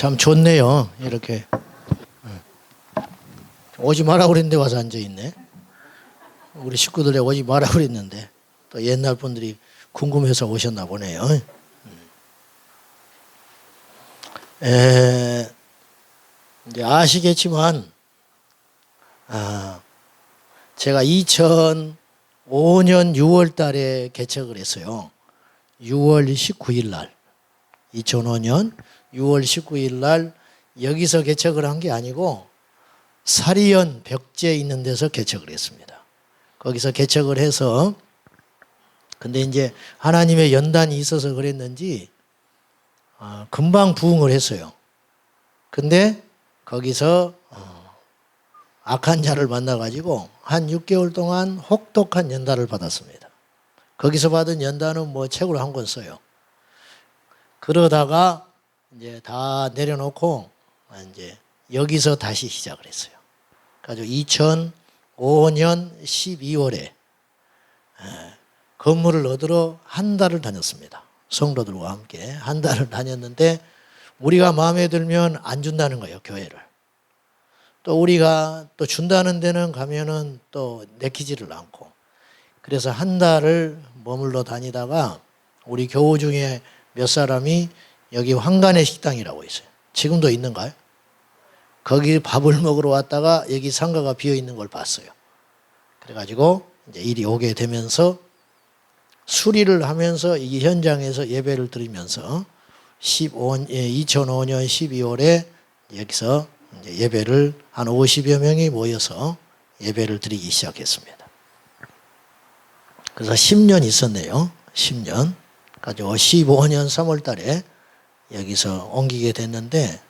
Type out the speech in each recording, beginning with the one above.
참 좋네요. 이렇게 오지 마라 그랬는데 와서 앉아 있네. 우리 식구들에 오지 마라 그랬는데 또 옛날 분들이 궁금해서 오셨나 보네요. 이제 아시겠지만 제가 2005년 6월 달에 개척을 했어요. 6월 19일 날 2005년 6월 19일 날 여기서 개척을 한 게 아니고 사리연 벽제 있는 데서 개척을 했습니다. 거기서 개척을 해서 근데 이제 하나님의 연단이 있어서 그랬는지 금방 부흥을 했어요. 근데 거기서 악한 자를 만나가지고 한 6개월 동안 혹독한 연단을 받았습니다. 거기서 받은 연단은 뭐 책으로 한 권 써요. 그러다가 이제 다 내려놓고 이제 여기서 다시 시작을 했어요. 그래서 2005년 12월에 건물을 얻으러 한 달을 다녔습니다. 성도들과 함께 한 달을 다녔는데 우리가 마음에 들면 안 준다는 거예요, 교회를. 또 우리가 또 준다는 데는 가면은 또 내키지를 않고. 그래서 한 달을 머물러 다니다가 우리 교우 중에 몇 사람이 여기 황간의 식당이라고 있어요. 지금도 있는가요? 거기 밥을 먹으러 왔다가 여기 상가가 비어 있는 걸 봤어요. 그래가지고 이제 이리 오게 되면서 수리를 하면서 이 현장에서 예배를 드리면서 2005년 12월에 여기서 이제 예배를 한 50여 명이 모여서 예배를 드리기 시작했습니다. 그래서 10년 있었네요. 10년. 가지고 15년 3월 달에 여기서 옮기게 됐는데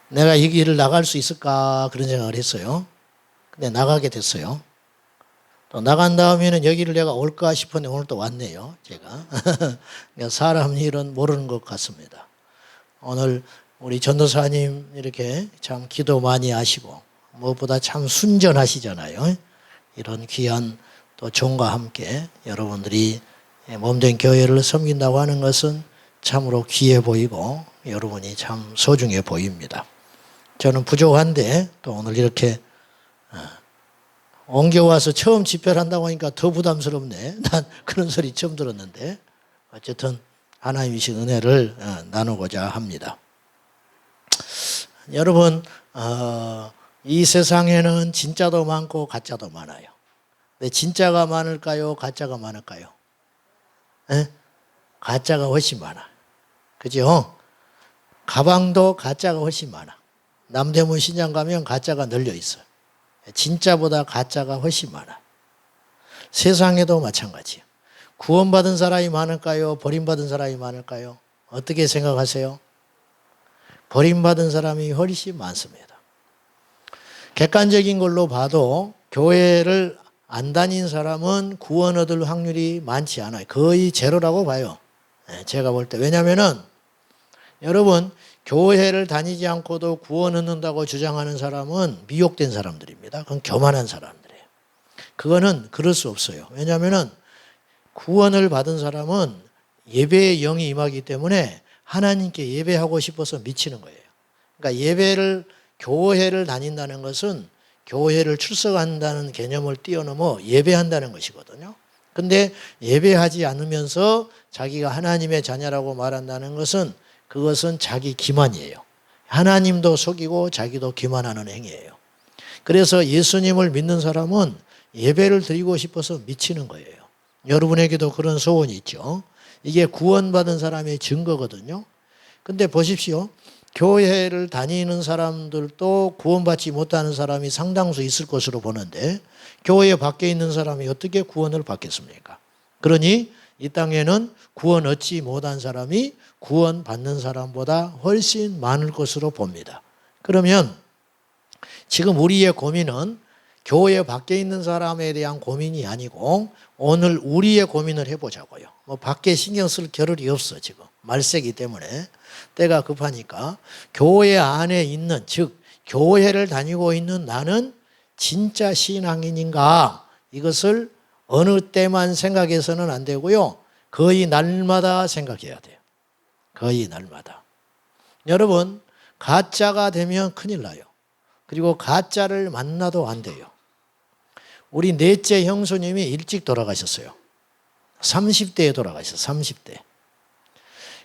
내가 이 길을 나갈 수 있을까 그런 생각을 했어요. 근데 나가게 됐어요. 또 나간 다음에는 여기를 내가 올까 싶었는데 오늘 또 왔네요. 제가. 사람 일은 모르는 것 같습니다. 오늘 우리 전도사님 이렇게 참 기도 많이 하시고 무엇보다 참 순전하시잖아요. 이런 귀한 또 종과 함께 여러분들이 몸된 교회를 섬긴다고 하는 것은 참으로 귀해 보이고 여러분이 참 소중해 보입니다. 저는 부족한데 또 오늘 이렇게 옮겨와서 처음 집회를 한다고 하니까 더 부담스럽네. 난 그런 소리 처음 들었는데 어쨌든 하나님이신 은혜를 나누고자 합니다. 여러분 이 세상에는 진짜도 많고 가짜도 많아요. 근데 진짜가 많을까요? 가짜가 많을까요? 에? 가짜가 훨씬 많아. 그죠? 가방도 가짜가 훨씬 많아. 남대문 시장 가면 가짜가 널려 있어요. 진짜보다 가짜가 훨씬 많아. 세상에도 마찬가지예요. 구원받은 사람이 많을까요? 버림받은 사람이 많을까요? 어떻게 생각하세요? 버림받은 사람이 훨씬 많습니다. 객관적인 걸로 봐도 교회를 안 다닌 사람은 구원 얻을 확률이 많지 않아요. 거의 제로라고 봐요. 제가 볼 때. 왜냐하면은 여러분 교회를 다니지 않고도 구원 얻는다고 주장하는 사람은 미혹된 사람들입니다. 그건 교만한 사람들이에요. 그거는 그럴 수 없어요. 왜냐하면은 구원을 받은 사람은 예배의 영이 임하기 때문에 하나님께 예배하고 싶어서 미치는 거예요. 그러니까 교회를 다닌다는 것은 교회를 출석한다는 개념을 뛰어넘어 예배한다는 것이거든요. 근데 예배하지 않으면서 자기가 하나님의 자녀라고 말한다는 것은 그것은 자기 기만이에요. 하나님도 속이고 자기도 기만하는 행위예요. 그래서 예수님을 믿는 사람은 예배를 드리고 싶어서 미치는 거예요. 여러분에게도 그런 소원이 있죠. 이게 구원받은 사람의 증거거든요. 근데 보십시오. 교회를 다니는 사람들도 구원받지 못하는 사람이 상당수 있을 것으로 보는데 교회 밖에 있는 사람이 어떻게 구원을 받겠습니까? 그러니 이 땅에는 구원 얻지 못한 사람이 구원받는 사람보다 훨씬 많을 것으로 봅니다. 그러면 지금 우리의 고민은 교회 밖에 있는 사람에 대한 고민이 아니고 오늘 우리의 고민을 해보자고요. 뭐 밖에 신경 쓸 겨를이 없어 지금. 말세기 때문에 때가 급하니까 교회 안에 있는 즉 교회를 다니고 있는 나는 진짜 신앙인인가 이것을 어느 때만 생각해서는 안 되고요. 거의 날마다 생각해야 돼요. 거의 날마다. 여러분, 가짜가 되면 큰일 나요. 그리고 가짜를 만나도 안 돼요. 우리 넷째 형수님이 일찍 돌아가셨어요. 30대에 돌아가셨어요. 30대.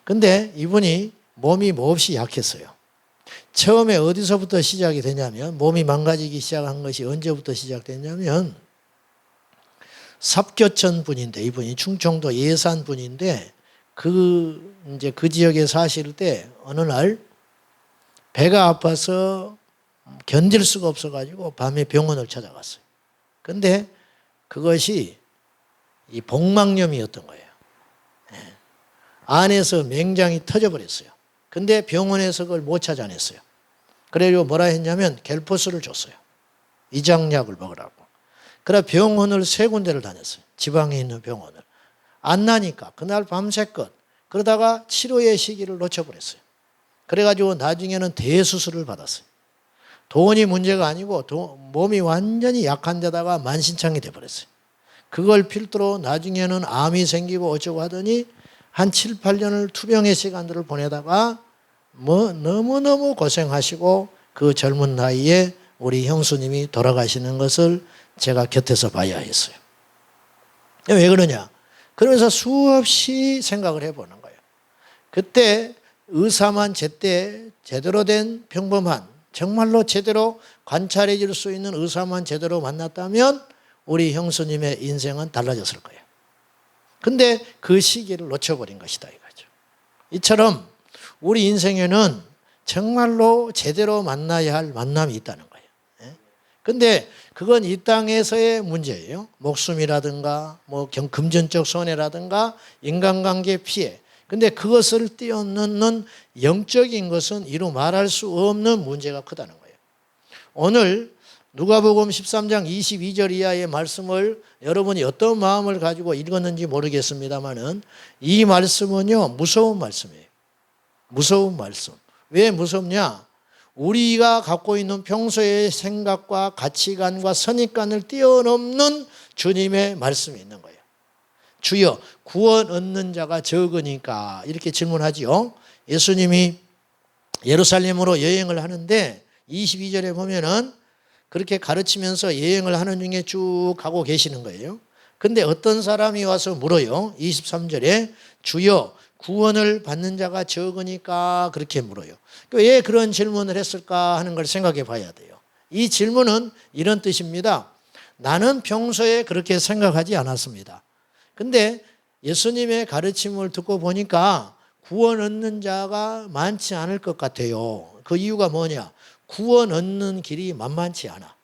근데 이분이 몸이 몹시 약했어요. 처음에 어디서부터 시작이 되냐면, 몸이 망가지기 시작한 것이 언제부터 시작됐냐면, 삽교천 분인데, 이분이 충청도 예산 분인데, 이제 그 지역에 사실 때 어느 날 배가 아파서 견딜 수가 없어가지고 밤에 병원을 찾아갔어요. 근데 그것이 이 복막염이었던 거예요. 안에서 맹장이 터져버렸어요. 근데 병원에서 그걸 못 찾아냈어요. 그래서 뭐라 했냐면 갤포스를 줬어요. 이장약을 먹으라고. 그래 병원을 3군데를 다녔어요. 지방에 있는 병원을. 안 나니까 그날 밤새껏 그러다가 치료의 시기를 놓쳐버렸어요. 그래가지고 나중에는 대수술을 받았어요. 돈이 문제가 아니고 몸이 완전히 약한 데다가 만신창이 돼버렸어요. 그걸 필두로 나중에는 암이 생기고 어쩌고 하더니 한 7, 8년을 투병의 시간들을 보내다가 너무너무 고생하시고 그 젊은 나이에 우리 형수님이 돌아가시는 것을 제가 곁에서 봐야 했어요. 왜 그러냐? 그러면서 수없이 생각을 해보는 거예요. 그때 의사만 제때 제대로 된 평범한 정말로 제대로 관찰해 줄 수 있는 의사만 제대로 만났다면 우리 형수님의 인생은 달라졌을 거예요. 근데 그 시기를 놓쳐버린 것이다 이거죠. 이처럼 우리 인생에는 정말로 제대로 만나야 할 만남이 있다는 거예요. 근데 그건 이 땅에서의 문제예요. 목숨이라든가 금전적 손해라든가 인간관계 피해. 근데 그것을 뛰어넘는 영적인 것은 이루 말할 수 없는 문제가 크다는 거예요. 오늘 누가복음 13장 22절 이하의 말씀을 여러분이 어떤 마음을 가지고 읽었는지 모르겠습니다만은 이 말씀은요 무서운 말씀이에요. 무서운 말씀. 왜 무섭냐? 우리가 갖고 있는 평소의 생각과 가치관과 선입관을 뛰어넘는 주님의 말씀이 있는 거예요. 주여 구원 얻는 자가 적으니까 이렇게 질문하지요. 예수님이 예루살렘으로 여행을 하는데 22절에 보면은 그렇게 가르치면서 여행을 하는 중에 쭉 가고 계시는 거예요. 근데 어떤 사람이 와서 물어요. 23절에 주여 구원을 받는 자가 적으니까 그렇게 물어요. 왜 그런 질문을 했을까 하는 걸 생각해 봐야 돼요. 이 질문은 이런 뜻입니다. 나는 평소에 그렇게 생각하지 않았습니다. 근데 예수님의 가르침을 듣고 보니까 구원 얻는 자가 많지 않을 것 같아요. 그 이유가 뭐냐? 구원 얻는 길이 만만치 않아.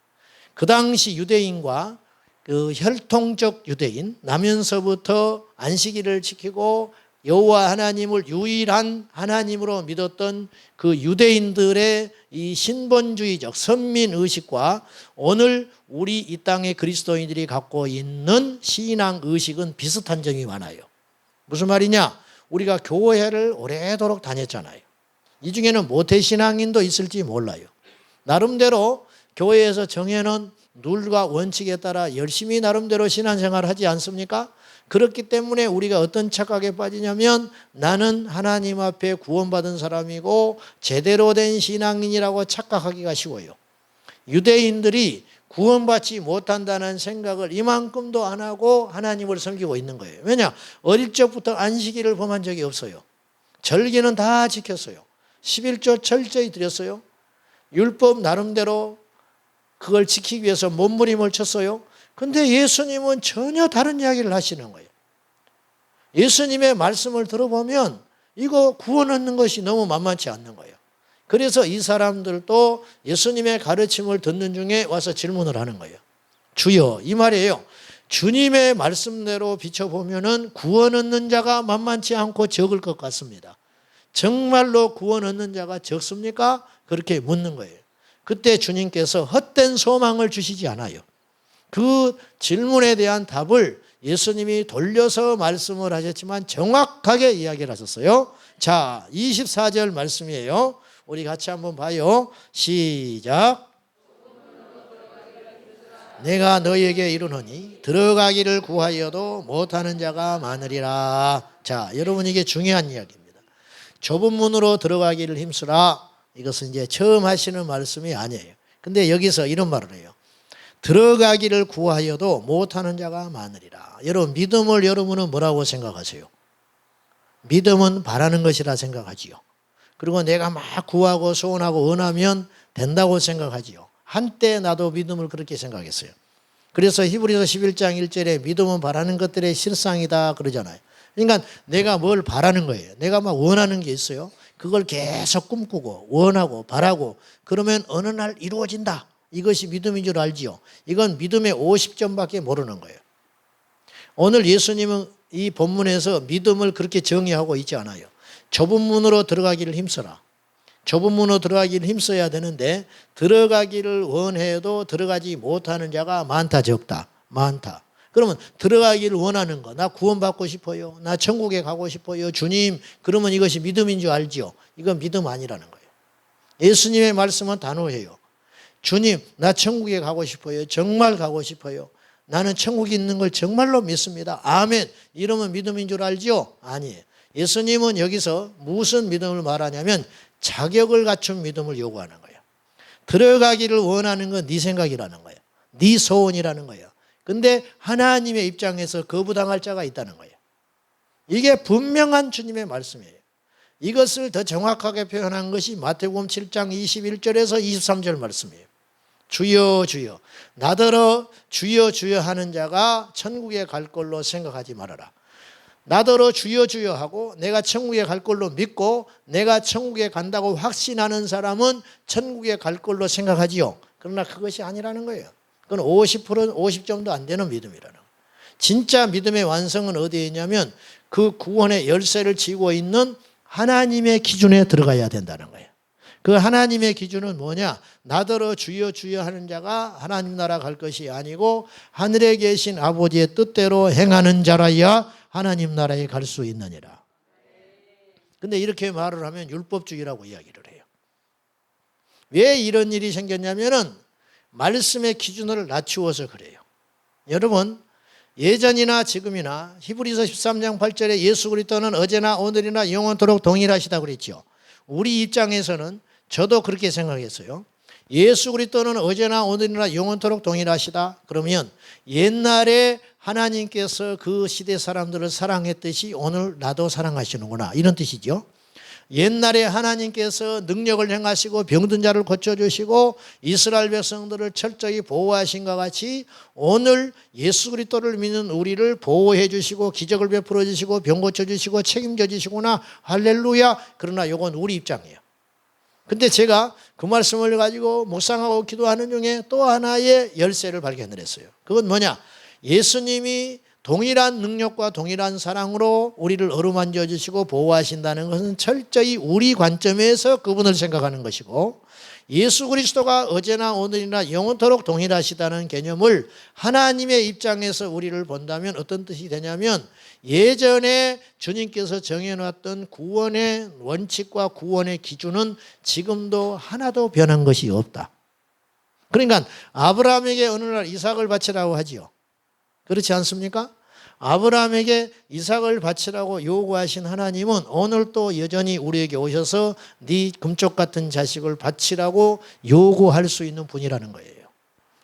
그 당시 유대인과 그 혈통적 유대인, 나면서부터 안식일을 지키고 여호와 하나님을 유일한 하나님으로 믿었던 그 유대인들의 이 신본주의적 선민의식과 오늘 우리 이 땅의 그리스도인들이 갖고 있는 신앙의식은 비슷한 점이 많아요. 무슨 말이냐? 우리가 교회를 오래도록 다녔잖아요. 이 중에는 모태신앙인도 있을지 몰라요. 나름대로 교회에서 정해놓은 룰과 원칙에 따라 열심히 나름대로 신앙생활을 하지 않습니까? 그렇기 때문에 우리가 어떤 착각에 빠지냐면 나는 하나님 앞에 구원받은 사람이고 제대로 된 신앙인이라고 착각하기가 쉬워요. 유대인들이 구원받지 못한다는 생각을 이만큼도 안 하고 하나님을 섬기고 있는 거예요. 왜냐? 어릴 적부터 안식일을 범한 적이 없어요. 절기는 다 지켰어요. 11조 철저히 드렸어요. 율법 나름대로 그걸 지키기 위해서 몸부림을 쳤어요. 근데 예수님은 전혀 다른 이야기를 하시는 거예요. 예수님의 말씀을 들어보면 이거 구원 얻는 것이 너무 만만치 않는 거예요. 그래서 이 사람들도 예수님의 가르침을 듣는 중에 와서 질문을 하는 거예요. 주여, 이 말이에요. 주님의 말씀대로 비춰보면은 구원 얻는 자가 만만치 않고 적을 것 같습니다. 정말로 구원 얻는 자가 적습니까? 그렇게 묻는 거예요. 그때 주님께서 헛된 소망을 주시지 않아요. 그 질문에 대한 답을 예수님이 돌려서 말씀을 하셨지만 정확하게 이야기를 하셨어요. 자, 24절 말씀이에요. 우리 같이 한번 봐요. 시작. 내가 너희에게 이르노니 들어가기를 구하여도 못하는 자가 많으리라. 자, 여러분 이게 중요한 이야기입니다. 좁은 문으로 들어가기를 힘쓰라. 이것은 이제 처음 하시는 말씀이 아니에요. 근데 여기서 이런 말을 해요. 들어가기를 구하여도 못하는 자가 많으리라. 여러분, 믿음을 여러분은 뭐라고 생각하세요? 믿음은 바라는 것이라 생각하지요. 그리고 내가 막 구하고 소원하고 원하면 된다고 생각하지요. 한때 나도 믿음을 그렇게 생각했어요. 그래서 히브리서 11장 1절에 믿음은 바라는 것들의 실상이다 그러잖아요. 그러니까 내가 뭘 바라는 거예요. 내가 막 원하는 게 있어요. 그걸 계속 꿈꾸고 원하고 바라고 그러면 어느 날 이루어진다. 이것이 믿음인 줄 알지요. 이건 믿음의 50점밖에 모르는 거예요. 오늘 예수님은 이 본문에서 믿음을 그렇게 정의하고 있지 않아요. 좁은 문으로 들어가기를 힘써라. 좁은 문으로 들어가기를 힘써야 되는데 들어가기를 원해도 들어가지 못하는 자가 많다 적다. 많다. 그러면 들어가기를 원하는 거. 나 구원받고 싶어요. 나 천국에 가고 싶어요. 주님. 그러면 이것이 믿음인 줄 알지요. 이건 믿음 아니라는 거예요. 예수님의 말씀은 단호해요. 주님, 나 천국에 가고 싶어요. 정말 가고 싶어요. 나는 천국에 있는 걸 정말로 믿습니다. 아멘. 이러면 믿음인 줄 알지요? 아니에요. 예수님은 여기서 무슨 믿음을 말하냐면 자격을 갖춘 믿음을 요구하는 거예요. 들어가기를 원하는 건 네 생각이라는 거예요. 네 소원이라는 거예요. 근데 하나님의 입장에서 거부당할 자가 있다는 거예요. 이게 분명한 주님의 말씀이에요. 이것을 더 정확하게 표현한 것이 마태복음 7장 21절에서 23절 말씀이에요. 주여 주여 나더러 주여 주여 하는 자가 천국에 갈 걸로 생각하지 말아라. 나더러 주여 주여 하고 내가 천국에 갈 걸로 믿고 내가 천국에 간다고 확신하는 사람은 천국에 갈 걸로 생각하지요. 그러나 그것이 아니라는 거예요. 그건 50점도 안 되는 믿음이라는 거예요. 진짜 믿음의 완성은 어디에 있냐면 그 구원의 열쇠를 쥐고 있는 하나님의 기준에 들어가야 된다는 거예요. 그 하나님의 기준은 뭐냐? 나더러 주여 주여 하는 자가 하나님 나라 갈 것이 아니고 하늘에 계신 아버지의 뜻대로 행하는 자라야 하나님 나라에 갈 수 있느니라. 근데 이렇게 말을 하면 율법주의라고 이야기를 해요. 왜 이런 일이 생겼냐면은 말씀의 기준을 낮추어서 그래요. 여러분, 예전이나 지금이나 히브리서 13장 8절에 예수 그리스도는 어제나 오늘이나 영원토록 동일하시다 그랬죠. 우리 입장에서는 저도 그렇게 생각했어요. 예수 그리스도는 어제나 오늘이나 영원토록 동일하시다. 그러면 옛날에 하나님께서 그 시대 사람들을 사랑했듯이 오늘 나도 사랑하시는구나. 이런 뜻이죠. 옛날에 하나님께서 능력을 행하시고 병든 자를 고쳐주시고 이스라엘 백성들을 철저히 보호하신 것 같이 오늘 예수 그리스도를 믿는 우리를 보호해 주시고 기적을 베풀어 주시고 병 고쳐주시고 책임져 주시구나. 할렐루야. 그러나 이건 우리 입장이에요. 근데 제가 그 말씀을 가지고 묵상하고 기도하는 중에 또 하나의 열쇠를 발견을 했어요. 그건 뭐냐? 예수님이 동일한 능력과 동일한 사랑으로 우리를 어루만져 주시고 보호하신다는 것은 철저히 우리 관점에서 그분을 생각하는 것이고 예수 그리스도가 어제나 오늘이나 영원토록 동일하시다는 개념을 하나님의 입장에서 우리를 본다면 어떤 뜻이 되냐면 예전에 주님께서 정해놨던 구원의 원칙과 구원의 기준은 지금도 하나도 변한 것이 없다. 그러니까 아브라함에게 어느 날 이삭을 바치라고 하지요. 그렇지 않습니까? 아브라함에게 이삭을 바치라고 요구하신 하나님은 오늘 또 여전히 우리에게 오셔서 네 금쪽 같은 자식을 바치라고 요구할 수 있는 분이라는 거예요.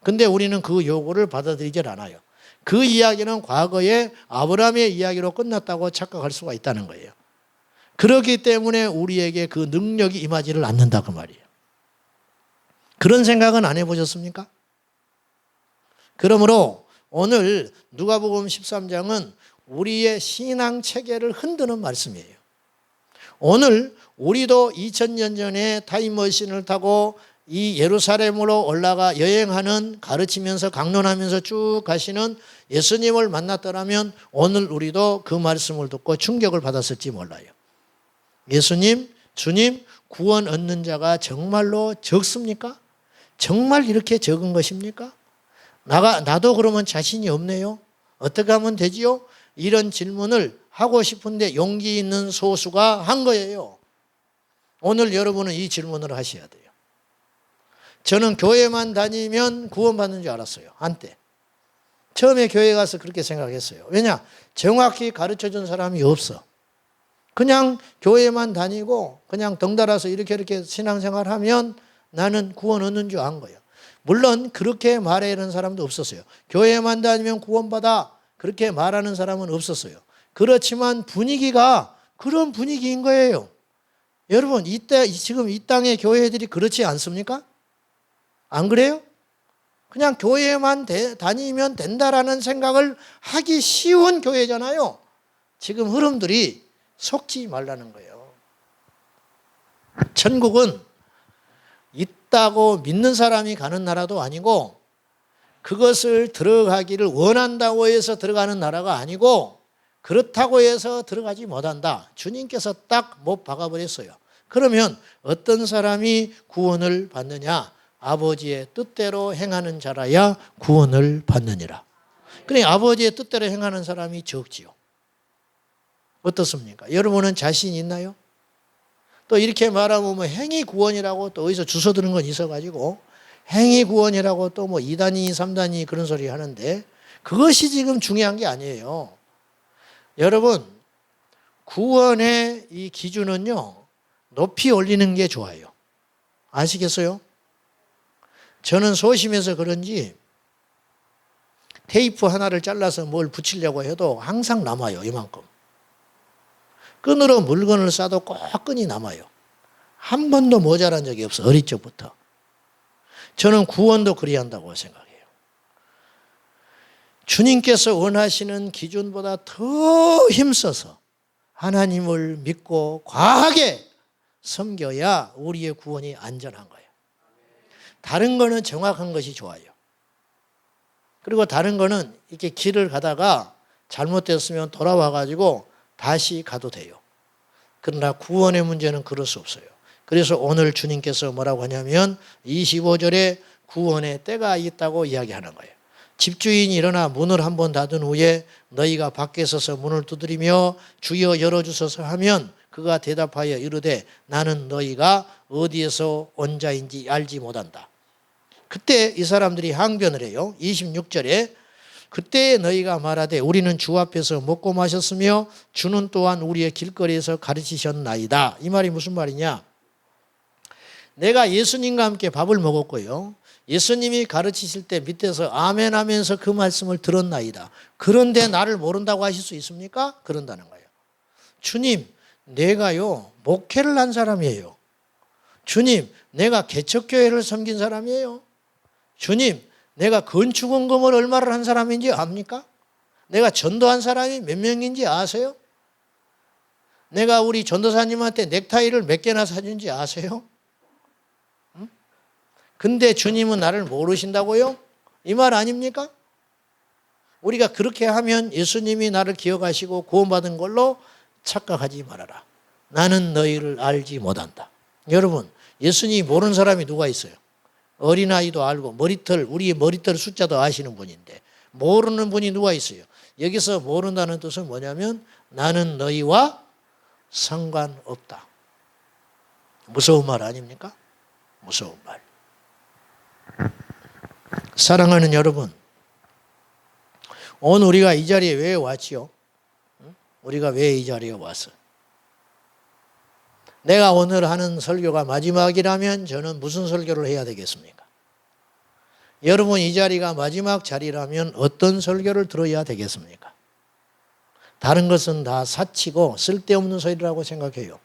근데 우리는 그 요구를 받아들이질 않아요. 그 이야기는 과거에 아브라함의 이야기로 끝났다고 착각할 수가 있다는 거예요. 그렇기 때문에 우리에게 그 능력이 임하지를 않는다 그 말이에요. 그런 생각은 안 해보셨습니까? 그러므로 오늘 누가복음 13장은 우리의 신앙 체계를 흔드는 말씀이에요. 오늘 우리도 2000년 전에 타임머신을 타고 이 예루살렘으로 올라가 여행하는 가르치면서 강론하면서 쭉 가시는 예수님을 만났더라면 오늘 우리도 그 말씀을 듣고 충격을 받았을지 몰라요. 예수님, 주님, 구원 얻는 자가 정말로 적습니까? 정말 이렇게 적은 것입니까? 나도 그러면 자신이 없네요. 어떻게 하면 되지요? 이런 질문을 하고 싶은데 용기 있는 소수가 한 거예요. 오늘 여러분은 이 질문을 하셔야 돼요. 저는 교회만 다니면 구원받는 줄 알았어요. 한때. 처음에 교회 가서 그렇게 생각했어요. 왜냐? 정확히 가르쳐준 사람이 없어. 그냥 교회만 다니고 그냥 덩달아서 이렇게 신앙생활하면 나는 구원 얻는 줄 안 거예요. 물론 그렇게 말하는 사람도 없었어요. 교회만 다니면 구원받아 그렇게 말하는 사람은 없었어요. 그렇지만 분위기가 그런 분위기인 거예요. 여러분 지금 이 땅의 교회들이 그렇지 않습니까? 안 그래요? 그냥 교회만 다니면 된다라는 생각을 하기 쉬운 교회잖아요. 지금 흐름들이 속지 말라는 거예요. 천국은 있다고 믿는 사람이 가는 나라도 아니고 그것을 들어가기를 원한다고 해서 들어가는 나라가 아니고 그렇다고 해서 들어가지 못한다. 주님께서 딱 못 박아버렸어요. 그러면 어떤 사람이 구원을 받느냐? 아버지의 뜻대로 행하는 자라야 구원을 받느니라. 그러니 아버지의 뜻대로 행하는 사람이 적지요. 어떻습니까? 여러분은 자신 있나요? 또 이렇게 말하면 뭐 행위 구원이라고 또 어디서 주워 들은 건 있어가지고 행위 구원이라고 또 뭐 2단위, 3단위 그런 소리 하는데 그것이 지금 중요한 게 아니에요. 여러분, 구원의 이 기준은요, 높이 올리는 게 좋아요. 아시겠어요? 저는 소심해서 그런지 테이프 하나를 잘라서 뭘 붙이려고 해도 항상 남아요, 이만큼. 끈으로 물건을 싸도 꼭 끈이 남아요. 한 번도 모자란 적이 없어, 어릴 적부터. 저는 구원도 그리 한다고 생각해요. 주님께서 원하시는 기준보다 더 힘써서 하나님을 믿고 과하게 섬겨야 우리의 구원이 안전한 거예요. 다른 거는 정확한 것이 좋아요. 그리고 다른 거는 이렇게 길을 가다가 잘못됐으면 돌아와가지고 다시 가도 돼요. 그러나 구원의 문제는 그럴 수 없어요. 그래서 오늘 주님께서 뭐라고 하냐면 25절에 구원의 때가 있다고 이야기하는 거예요. 집주인이 일어나 문을 한번 닫은 후에 너희가 밖에 서서 문을 두드리며 주여 열어주소서 하면 그가 대답하여 이르되 나는 너희가 어디에서 온 자인지 알지 못한다. 그때 이 사람들이 항변을 해요. 26절에 그때 너희가 말하되 우리는 주 앞에서 먹고 마셨으며 주는 또한 우리의 길거리에서 가르치셨나이다. 이 말이 무슨 말이냐? 내가 예수님과 함께 밥을 먹었고요. 예수님이 가르치실 때 밑에서 아멘 하면서 그 말씀을 들었나이다. 그런데 나를 모른다고 하실 수 있습니까? 그런다는 거예요. 주님, 내가요 목회를 한 사람이에요. 주님, 내가 개척교회를 섬긴 사람이에요. 주님, 내가 건축원금을 얼마를 한 사람인지 압니까? 내가 전도한 사람이 몇 명인지 아세요? 내가 우리 전도사님한테 넥타이를 몇 개나 사준지 아세요? 응? 근데 주님은 나를 모르신다고요? 이 말 아닙니까? 우리가 그렇게 하면 예수님이 나를 기억하시고 구원받은 걸로 착각하지 말아라. 나는 너희를 알지 못한다. 여러분, 예수님이 모르는 사람이 누가 있어요? 어린아이도 알고 우리의 머리털 숫자도 아시는 분인데 모르는 분이 누가 있어요? 여기서 모른다는 뜻은 뭐냐면 나는 너희와 상관없다. 무서운 말 아닙니까? 무서운 말. 사랑하는 여러분, 오늘 우리가 이 자리에 왜 왔지요? 우리가 왜 이 자리에 왔어? 내가 오늘 하는 설교가 마지막이라면 저는 무슨 설교를 해야 되겠습니까? 여러분 이 자리가 마지막 자리라면 어떤 설교를 들어야 되겠습니까? 다른 것은 다 사치고 쓸데없는 소리라고 생각해요.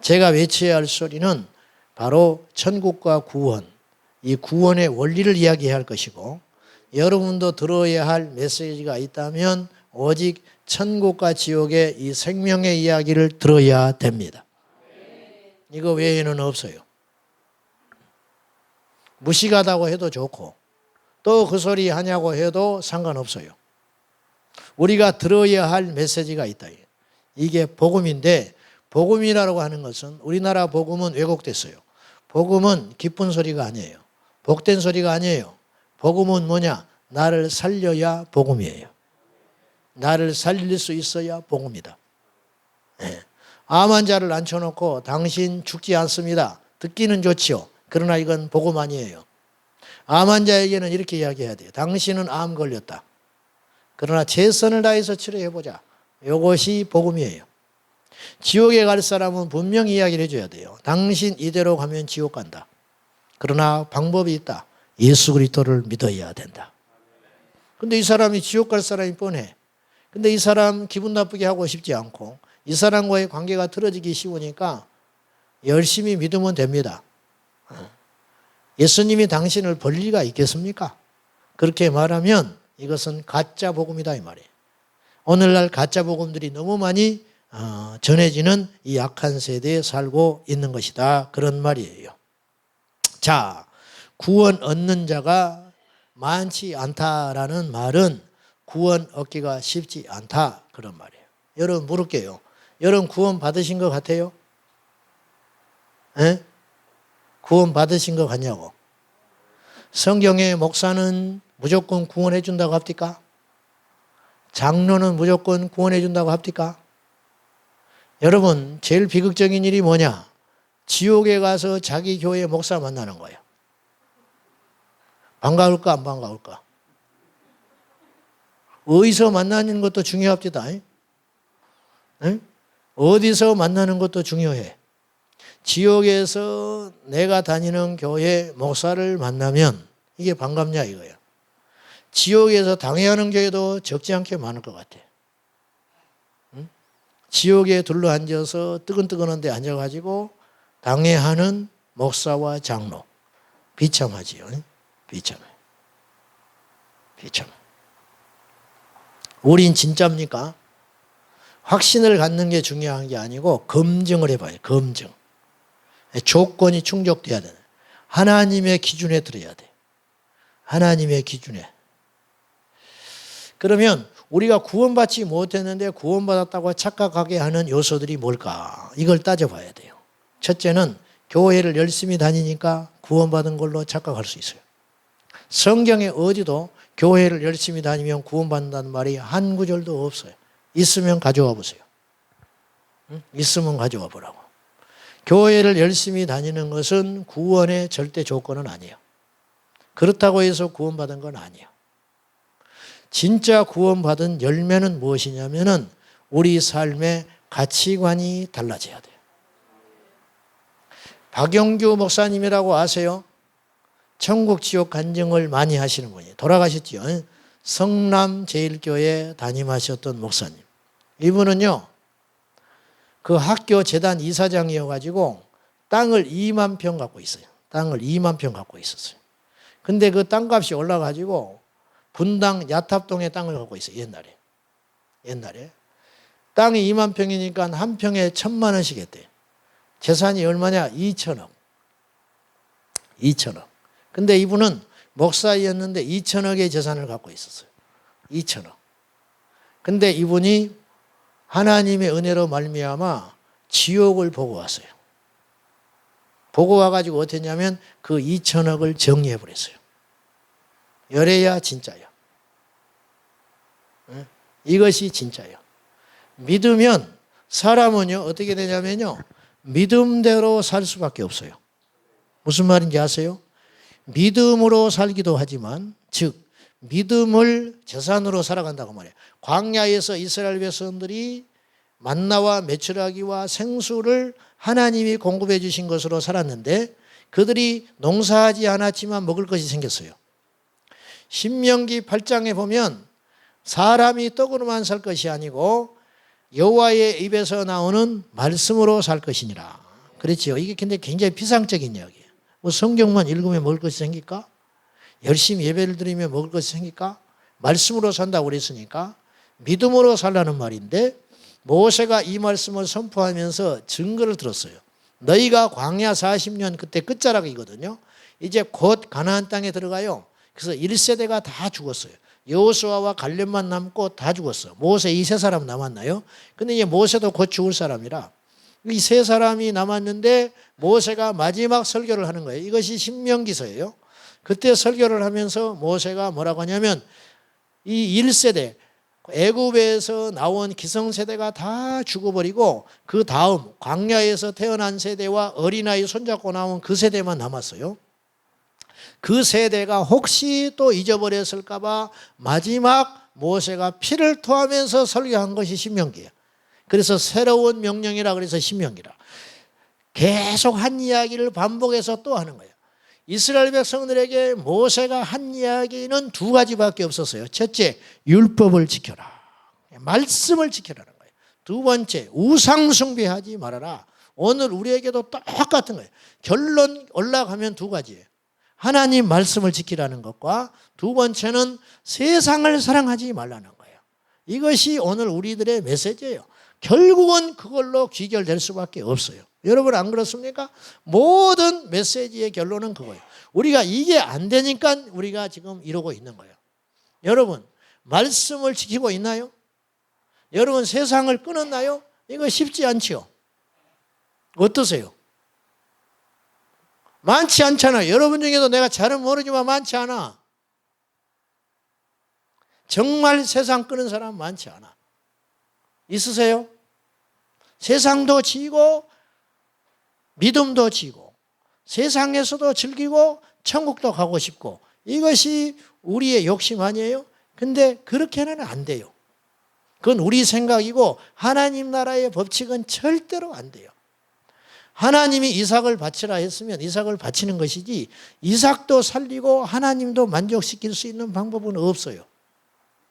제가 외쳐야 할 소리는 바로 천국과 구원, 이 구원의 원리를 이야기해야 할 것이고 여러분도 들어야 할 메시지가 있다면 오직 천국과 지옥의 이 생명의 이야기를 들어야 됩니다. 이거 외에는 없어요. 무식하다고 해도 좋고 또 그 소리 하냐고 해도 상관없어요. 우리가 들어야 할 메시지가 있다. 이게 복음인데 복음이라고 하는 것은 우리나라 복음은 왜곡됐어요. 복음은 기쁜 소리가 아니에요. 복된 소리가 아니에요. 복음은 뭐냐? 나를 살려야 복음이에요. 나를 살릴 수 있어야 복음이다. 네. 암 환자를 앉혀놓고 당신 죽지 않습니다. 듣기는 좋지요. 그러나 이건 복음 아니에요. 암 환자에게는 이렇게 이야기해야 돼요. 당신은 암 걸렸다. 그러나 최선을 다해서 치료해보자. 이것이 복음이에요. 지옥에 갈 사람은 분명히 이야기를 해줘야 돼요. 당신 이대로 가면 지옥 간다. 그러나 방법이 있다. 예수 그리스도를 믿어야 된다. 근데 이 사람이 지옥 갈 사람이 뻔해. 근데 이 사람 기분 나쁘게 하고 싶지 않고 이 사람과의 관계가 틀어지기 쉬우니까 열심히 믿으면 됩니다. 예수님이 당신을 벌 리가 있겠습니까? 그렇게 말하면 이것은 가짜 복음이다 이 말이에요. 오늘날 가짜 복음들이 너무 많이 전해지는 이 악한 세대에 살고 있는 것이다. 그런 말이에요. 자, 구원 얻는 자가 많지 않다라는 말은 구원 얻기가 쉽지 않다. 그런 말이에요. 여러분 물을게요. 여러분 구원 받으신 것 같아요? 에? 구원 받으신 것 같냐고. 성경의 목사는 무조건 구원해 준다고 합니까? 장로는 무조건 구원해 준다고 합니까? 여러분 제일 비극적인 일이 뭐냐? 지옥에 가서 자기 교회 목사 만나는 거예요. 반가울까 안 반가울까? 어디서 만나는 것도 중요합니다. 에? 어디서 만나는 것도 중요해. 지옥에서 내가 다니는 교회 목사를 만나면 이게 반갑냐 이거예요. 지옥에서 당해하는 교회도 적지 않게 많을 것 같아. 응? 지옥에 둘러앉아서 뜨근뜨근한 데 앉아가지고 당해하는 목사와 장로. 비참하지요. 비참해. 비참해. 우린 진짜입니까? 확신을 갖는 게 중요한 게 아니고 검증을 해봐요. 검증. 조건이 충족돼야 돼. 하나님의 기준에 들어야 돼. 하나님의 기준에. 그러면 우리가 구원받지 못했는데 구원받았다고 착각하게 하는 요소들이 뭘까? 이걸 따져봐야 돼요. 첫째는 교회를 열심히 다니니까 구원받은 걸로 착각할 수 있어요. 성경에 어디도 교회를 열심히 다니면 구원받는다는 말이 한 구절도 없어요. 있으면 가져와 보세요. 응? 있으면 가져와 보라고. 교회를 열심히 다니는 것은 구원의 절대 조건은 아니에요. 그렇다고 해서 구원받은 건 아니에요. 진짜 구원받은 열매는 무엇이냐면은 우리 삶의 가치관이 달라져야 돼요. 박영규 목사님이라고 아세요? 천국 지옥 간증을 많이 하시는 분이에요. 돌아가셨지요. 성남제일교회 담임하셨던 목사님. 이분은요. 그 학교 재단 이사장이어가지고 땅을 2만 평 갖고 있어요. 땅을 2만 평 갖고 있었어요. 근데 그 땅값이 올라가지고 분당 야탑동에 땅을 갖고 있어요. 옛날에. 땅이 2만 평이니까 한 평에 1,000만 원씩 했대요. 재산이 얼마냐? 2천억. 2천억. 근데 이분은 목사였는데 2천억의 재산을 갖고 있었어요. 2천억. 근데 이분이 하나님의 은혜로 말미암아 지옥을 보고 왔어요. 보고 와가지고 어떻게 했냐면 그 2천억을 정리해버렸어요. 이래야 진짜예요. 이것이 진짜예요. 믿으면 사람은요 어떻게 되냐면요 믿음대로 살 수밖에 없어요. 무슨 말인지 아세요? 믿음으로 살기도 하지만 즉 믿음을 재산으로 살아간다고 말해요. 광야에서 이스라엘 백성들이 만나와 메추라기와 생수를 하나님이 공급해 주신 것으로 살았는데 그들이 농사하지 않았지만 먹을 것이 생겼어요. 신명기 8장에 보면 사람이 떡으로만 살 것이 아니고 여호와의 입에서 나오는 말씀으로 살 것이니라. 그렇지요. 이게 근데 굉장히 비상적인 이야기예요. 뭐 성경만 읽으면 먹을 것이 생길까? 열심히 예배를 드리면 먹을 것이 생길까? 말씀으로 산다고 그랬으니까 믿음으로 살라는 말인데 모세가 이 말씀을 선포하면서 증거를 들었어요. 너희가 광야 40년 그때 끝자락이거든요. 이제 곧 가나안 땅에 들어가요. 그래서 1세대가 다 죽었어요. 여호수아와 갈렙만 남고 다 죽었어. 모세 이 세 사람 남았나요? 근데 이제 모세도 곧 죽을 사람이라 이 세 사람이 남았는데 모세가 마지막 설교를 하는 거예요. 이것이 신명기서예요. 그때 설교를 하면서 모세가 뭐라고 하냐면 이 1세대 애굽에서 나온 기성세대가 다 죽어버리고 그 다음 광야에서 태어난 세대와 어린아이 손잡고 나온 그 세대만 남았어요. 그 세대가 혹시 또 잊어버렸을까 봐 마지막 모세가 피를 토하면서 설교한 것이 신명기예요. 그래서 새로운 명령이라 그래서 신명기라. 계속 한 이야기를 반복해서 또 하는 거예요. 이스라엘 백성들에게 모세가 한 이야기는 두 가지밖에 없었어요. 첫째, 율법을 지켜라. 말씀을 지켜라는 거예요. 두 번째, 우상 숭배하지 말아라. 오늘 우리에게도 똑같은 거예요. 결론 올라가면 두 가지예요. 하나님 말씀을 지키라는 것과 두 번째는 세상을 사랑하지 말라는 거예요. 이것이 오늘 우리들의 메시지예요. 결국은 그걸로 귀결될 수밖에 없어요. 여러분 안 그렇습니까? 모든 메시지의 결론은 그거예요. 우리가 이게 안 되니까 우리가 지금 이러고 있는 거예요. 여러분 말씀을 지키고 있나요? 여러분 세상을 끊었나요? 이거 쉽지 않지요. 어떠세요? 많지 않잖아요. 여러분 중에도 내가 잘은 모르지만 많지 않아. 정말 세상 끄는 사람 많지 않아. 있으세요? 세상도 지고 믿음도 지고 세상에서도 즐기고 천국도 가고 싶고 이것이 우리의 욕심 아니에요? 근데 그렇게는 안 돼요. 그건 우리 생각이고 하나님 나라의 법칙은 절대로 안 돼요. 하나님이 이삭을 바치라 했으면 이삭을 바치는 것이지 이삭도 살리고 하나님도 만족시킬 수 있는 방법은 없어요.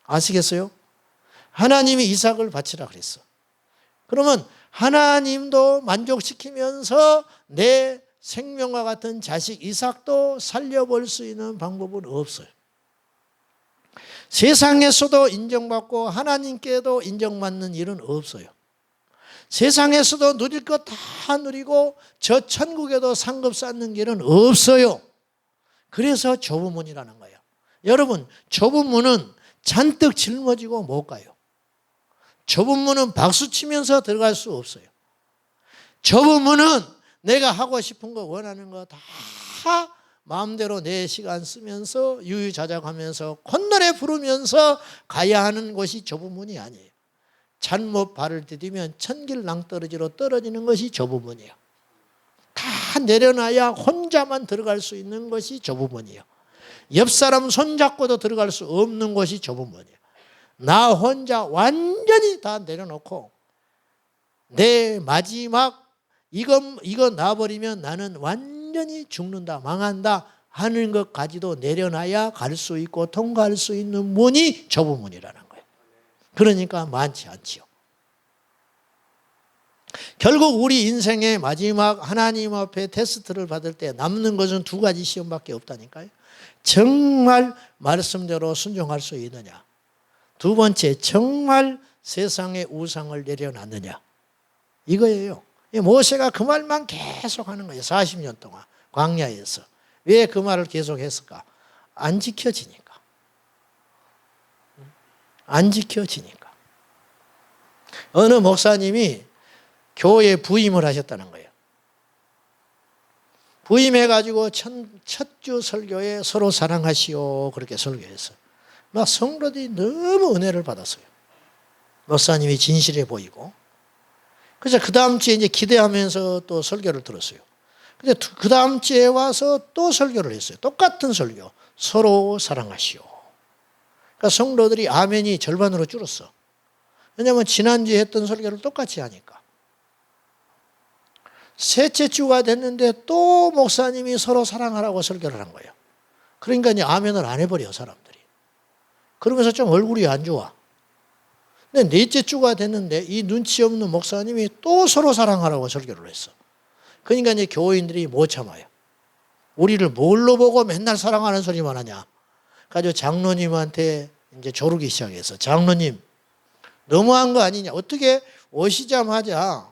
아시겠어요? 하나님이 이삭을 바치라 그랬어. 그러면 하나님도 만족시키면서 내 생명과 같은 자식 이삭도 살려볼 수 있는 방법은 없어요. 세상에서도 인정받고 하나님께도 인정받는 일은 없어요. 세상에서도 누릴 것 다 누리고 저 천국에도 상급 쌓는 길은 없어요. 그래서 좁은 문이라는 거예요. 여러분 좁은 문은 잔뜩 짊어지고 못 가요. 좁은 문은 박수치면서 들어갈 수 없어요. 좁은 문은 내가 하고 싶은 거 원하는 거 다 마음대로 내 시간 쓰면서 유유자적하면서 콧노래 부르면서 가야 하는 곳이 좁은 문이 아니에요. 잘못 발을 디디면 천길 낭떠러지로 떨어지는 것이 좁은 문이에요. 다 내려놔야 혼자만 들어갈 수 있는 것이 좁은 문이에요. 옆 사람 손잡고도 들어갈 수 없는 곳이 좁은 문이에요. 나 혼자 완전히 다 내려놓고 내 마지막 이거 놔버리면 나는 완전히 죽는다 망한다 하는 것까지도 내려놔야 갈 수 있고 통과할 수 있는 문이 좁은 문이라는 거예요. 그러니까 많지 않지요. 결국 우리 인생의 마지막 하나님 앞에 테스트를 받을 때 남는 것은 두 가지 시험밖에 없다니까요. 정말 말씀대로 순종할 수 있느냐. 두 번째, 정말 세상의 우상을 내려놨느냐. 이거예요. 모세가 그 말만 계속 하는 거예요. 40년 동안 광야에서. 왜 그 말을 계속 했을까? 안 지켜지니까. 안 지켜지니까. 어느 목사님이 교회에 부임을 하셨다는 거예요. 부임해가지고 첫 주 설교에 서로 사랑하시오 그렇게 설교했어요. 막 성도들이 너무 은혜를 받았어요. 목사님이 진실해 보이고. 그래서 그 다음 주에 이제 기대하면서 또 설교를 들었어요. 근데 그 다음 주에 와서 또 설교를 했어요. 똑같은 설교. 서로 사랑하시오. 그러니까 성도들이 아멘이 절반으로 줄었어. 왜냐하면 지난주에 했던 설교를 똑같이 하니까. 셋째 주가 됐는데 또 목사님이 서로 사랑하라고 설교를 한 거예요. 그러니까 이제 아멘을 안 해버려 사람들이. 그러면서 좀 얼굴이 안 좋아. 근데 넷째 주가 됐는데 이 눈치 없는 목사님이 또 서로 사랑하라고 설교를 했어. 그러니까 이제 교인들이 못 참아요. 우리를 뭘로 보고 맨날 사랑하는 소리만 하냐. 그래서 장로님한테 이제 조르기 시작해서 장로님 너무한 거 아니냐. 어떻게 오시자마자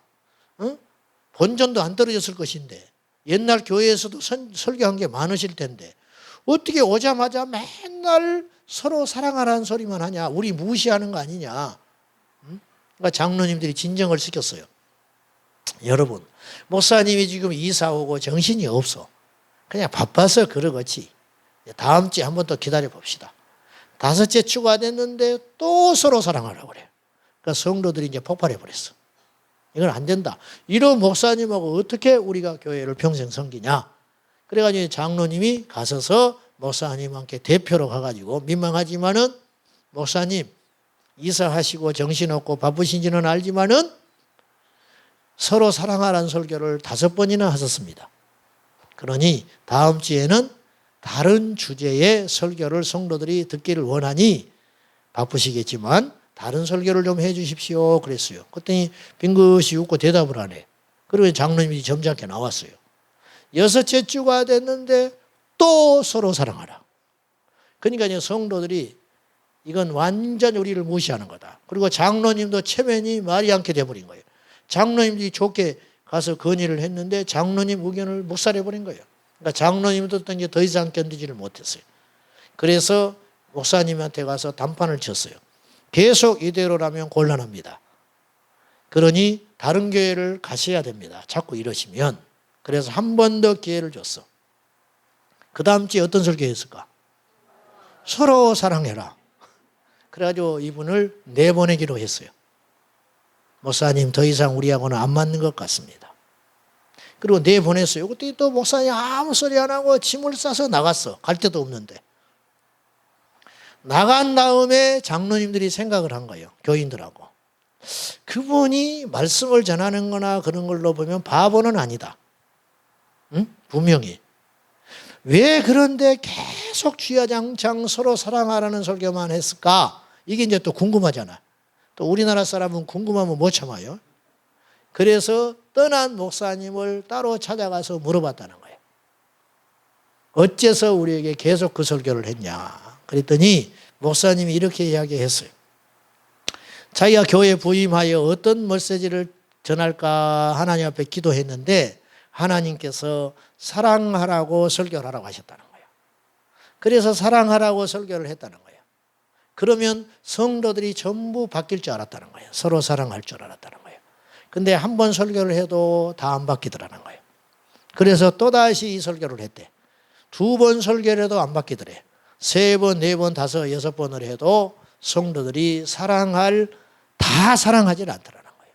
본전도 안 떨어졌을 것인데 옛날 교회에서도 설교한 게 많으실 텐데 어떻게 오자마자 맨날 서로 사랑하라는 소리만 하냐. 우리 무시하는 거 아니냐. 그러니까 장로님들이 진정을 시켰어요. 여러분 목사님이 지금 이사 오고 정신이 없어. 그냥 바빠서 그러겠지. 다음 주에 한 번 더 기다려 봅시다. 다섯째 주가 됐는데 또 서로 사랑하라고 그래요. 그러니까 성도들이 이제 폭발해 버렸어. 이건 안 된다. 이런 목사님하고 어떻게 우리가 교회를 평생 섬기냐. 그래가지고 장로님이 가서서 목사님한테 대표로 가가지고 민망하지만은 목사님 이사하시고 정신없고 바쁘신지는 알지만은 서로 사랑하라는 설교를 5번이나 하셨습니다. 그러니 다음 주에는 다른 주제의 설교를 성도들이 듣기를 원하니 바쁘시겠지만 다른 설교를 좀 해 주십시오 그랬어요. 그랬더니 빙긋이 웃고 대답을 하네. 그리고 장로님이 점잖게 나왔어요. 6째 주가 됐는데 또 서로 사랑하라. 그러니까 성도들이 이건 완전 우리를 무시하는 거다. 그리고 장로님도 체면이 말이 않게 돼버린 거예요. 장로님들이 좋게 가서 건의를 했는데 장로님 의견을 묵살해버린 거예요. 그러니까 장로님도 이제 더 이상 견디지를 못했어요. 그래서 목사님한테 가서 단판을 쳤어요. 계속 이대로라면 곤란합니다. 그러니 다른 교회를 가셔야 됩니다. 자꾸 이러시면. 그래서 한 번 더 기회를 줬어. 그 다음 주에 어떤 설교였을까? 서로 사랑해라. 그래가지고 이분을 내보내기로 했어요. 목사님 더 이상 우리하고는 안 맞는 것 같습니다. 그리고 내보냈어요. 그때 또 목사님 아무 소리 안 하고 짐을 싸서 나갔어. 갈 데도 없는데. 나간 다음에 장로님들이 생각을 한 거예요. 교인들하고. 그분이 말씀을 전하는 거나 그런 걸로 보면 바보는 아니다. 응? 분명히. 왜 그런데 계속 주야장창 서로 사랑하라는 설교만 했을까? 이게 이제 또 궁금하잖아. 또 우리나라 사람은 궁금하면 못 참아요. 그래서 떠난 목사님을 따로 찾아가서 물어봤다는 거예요. 어째서 우리에게 계속 그 설교를 했냐? 그랬더니 목사님이 이렇게 이야기했어요. 자기가 교회 부임하여 어떤 메시지를 전할까 하나님 앞에 기도했는데 하나님께서 사랑하라고 설교를 하라고 하셨다는 거예요. 그래서 사랑하라고 설교를 했다는 거예요. 그러면 성도들이 전부 바뀔 줄 알았다는 거예요. 서로 사랑할 줄 알았다는 거예요. 근데 한 번 설교를 해도 다 안 바뀌더라는 거예요. 그래서 또다시 이 설교를 했대. 2번 설교를 해도 안 바뀌더래. 3번, 4번, 5, 6번을 해도 성도들이 다 사랑하지 않더라는 거예요.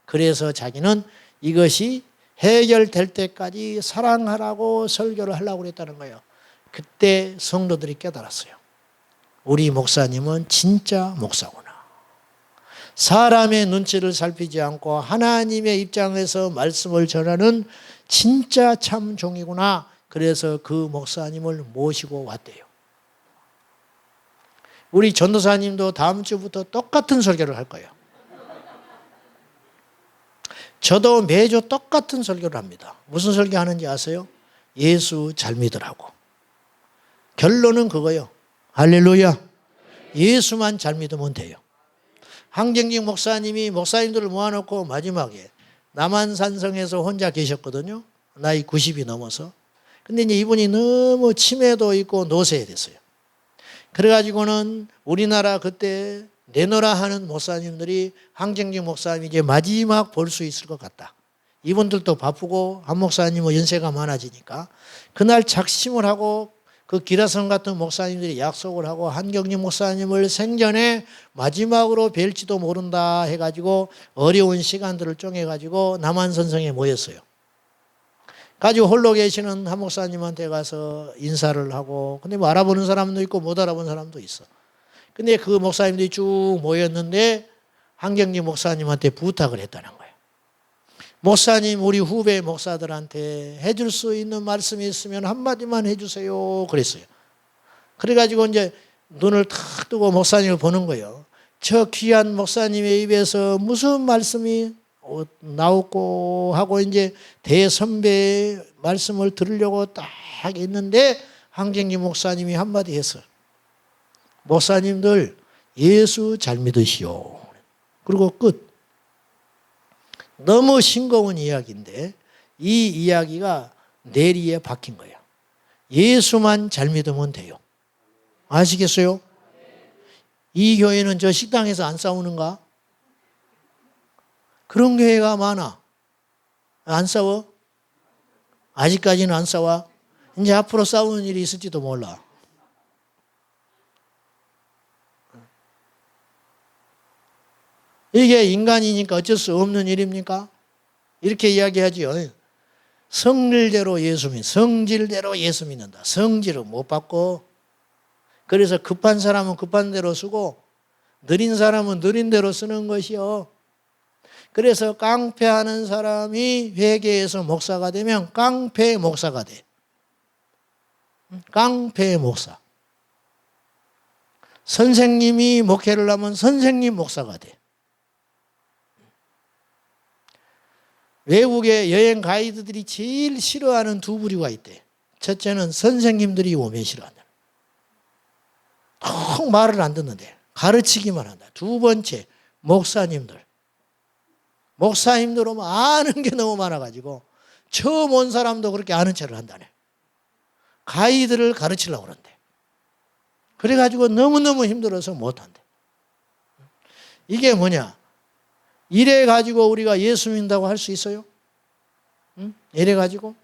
그래서 자기는 이것이 해결될 때까지 사랑하라고 설교를 하려고 그랬다는 거예요. 그때 성도들이 깨달았어요. 우리 목사님은 진짜 목사구나. 사람의 눈치를 살피지 않고 하나님의 입장에서 말씀을 전하는 진짜 참 종이구나. 그래서 그 목사님을 모시고 왔대요. 우리 전도사님도 다음 주부터 똑같은 설교를 할 거예요. 저도 매주 똑같은 설교를 합니다. 무슨 설교 하는지 아세요? 예수 잘 믿으라고. 결론은 그거예요. 할렐루야. 예수만 잘 믿으면 돼요. 황정직 목사님이 목사님들을 모아놓고 마지막에 남한산성에서 혼자 계셨거든요. 나이 90이 넘어서. 근데 이제 이분이 너무 치매도 있고 노쇠 됐어요. 그래가지고는 우리나라 그때 내노라 하는 목사님들이 황정직 목사님이 이제 마지막 볼 수 있을 것 같다. 이분들도 바쁘고 한 목사님은 연세가 많아지니까 그날 작심을 하고 그 기라성 같은 목사님들이 약속을 하고 한경직 목사님을 생전에 마지막으로 뵐지도 모른다 해가지고 어려운 시간들을 쪼개가지고 남한선성에 모였어요. 가지고 홀로 계시는 한 목사님한테 가서 인사를 하고, 근데 뭐 알아보는 사람도 있고 못 알아보는 사람도 있어. 근데 그 목사님들이 쭉 모였는데 한경직 목사님한테 부탁을 했다는 거예요. 목사님, 우리 후배 목사들한테 해줄 수 있는 말씀이 있으면 한마디만 해주세요. 그랬어요. 그래가지고 이제 눈을 탁 뜨고 목사님을 보는 거예요. 저 귀한 목사님의 입에서 무슨 말씀이 나오고 하고 이제 대선배의 말씀을 들으려고 딱 했는데 황정기 목사님이 한마디 했어요. 목사님들 예수 잘 믿으시오. 그리고 끝. 너무 싱거운 이야기인데 이 이야기가 내리에 박힌 거예요. 예수만 잘 믿으면 돼요. 아시겠어요? 이 교회는 저 식당에서 안 싸우는가? 그런 교회가 많아. 안 싸워? 아직까지는 안 싸워. 이제 앞으로 싸우는 일이 있을지도 몰라. 이게 인간이니까 어쩔 수 없는 일입니까? 이렇게 이야기하지요. 성질대로 예수 믿는다. 성질대로 예수 믿는다. 성질은 못 받고. 그래서 급한 사람은 급한 대로 쓰고 느린 사람은 느린 대로 쓰는 것이요. 그래서 깡패하는 사람이 회개해서 목사가 되면 깡패 목사가 돼. 깡패 목사. 선생님이 목회를 하면 선생님 목사가 돼. 외국의 여행 가이드들이 제일 싫어하는 두 부류가 있대. 첫째는 선생님들이 오면 싫어한다. 통 말을 안 듣는데 가르치기만 한다. 두 번째, 목사님들. 목사님들 오면 아는 게 너무 많아가지고 처음 온 사람도 그렇게 아는 체를 한다네. 가이드를 가르치려고 그런대. 그래가지고 너무너무 힘들어서 못한대. 이게 뭐냐? 이래가지고 우리가 예수 믿는다고 할 수 있어요? 응? 이래가지고?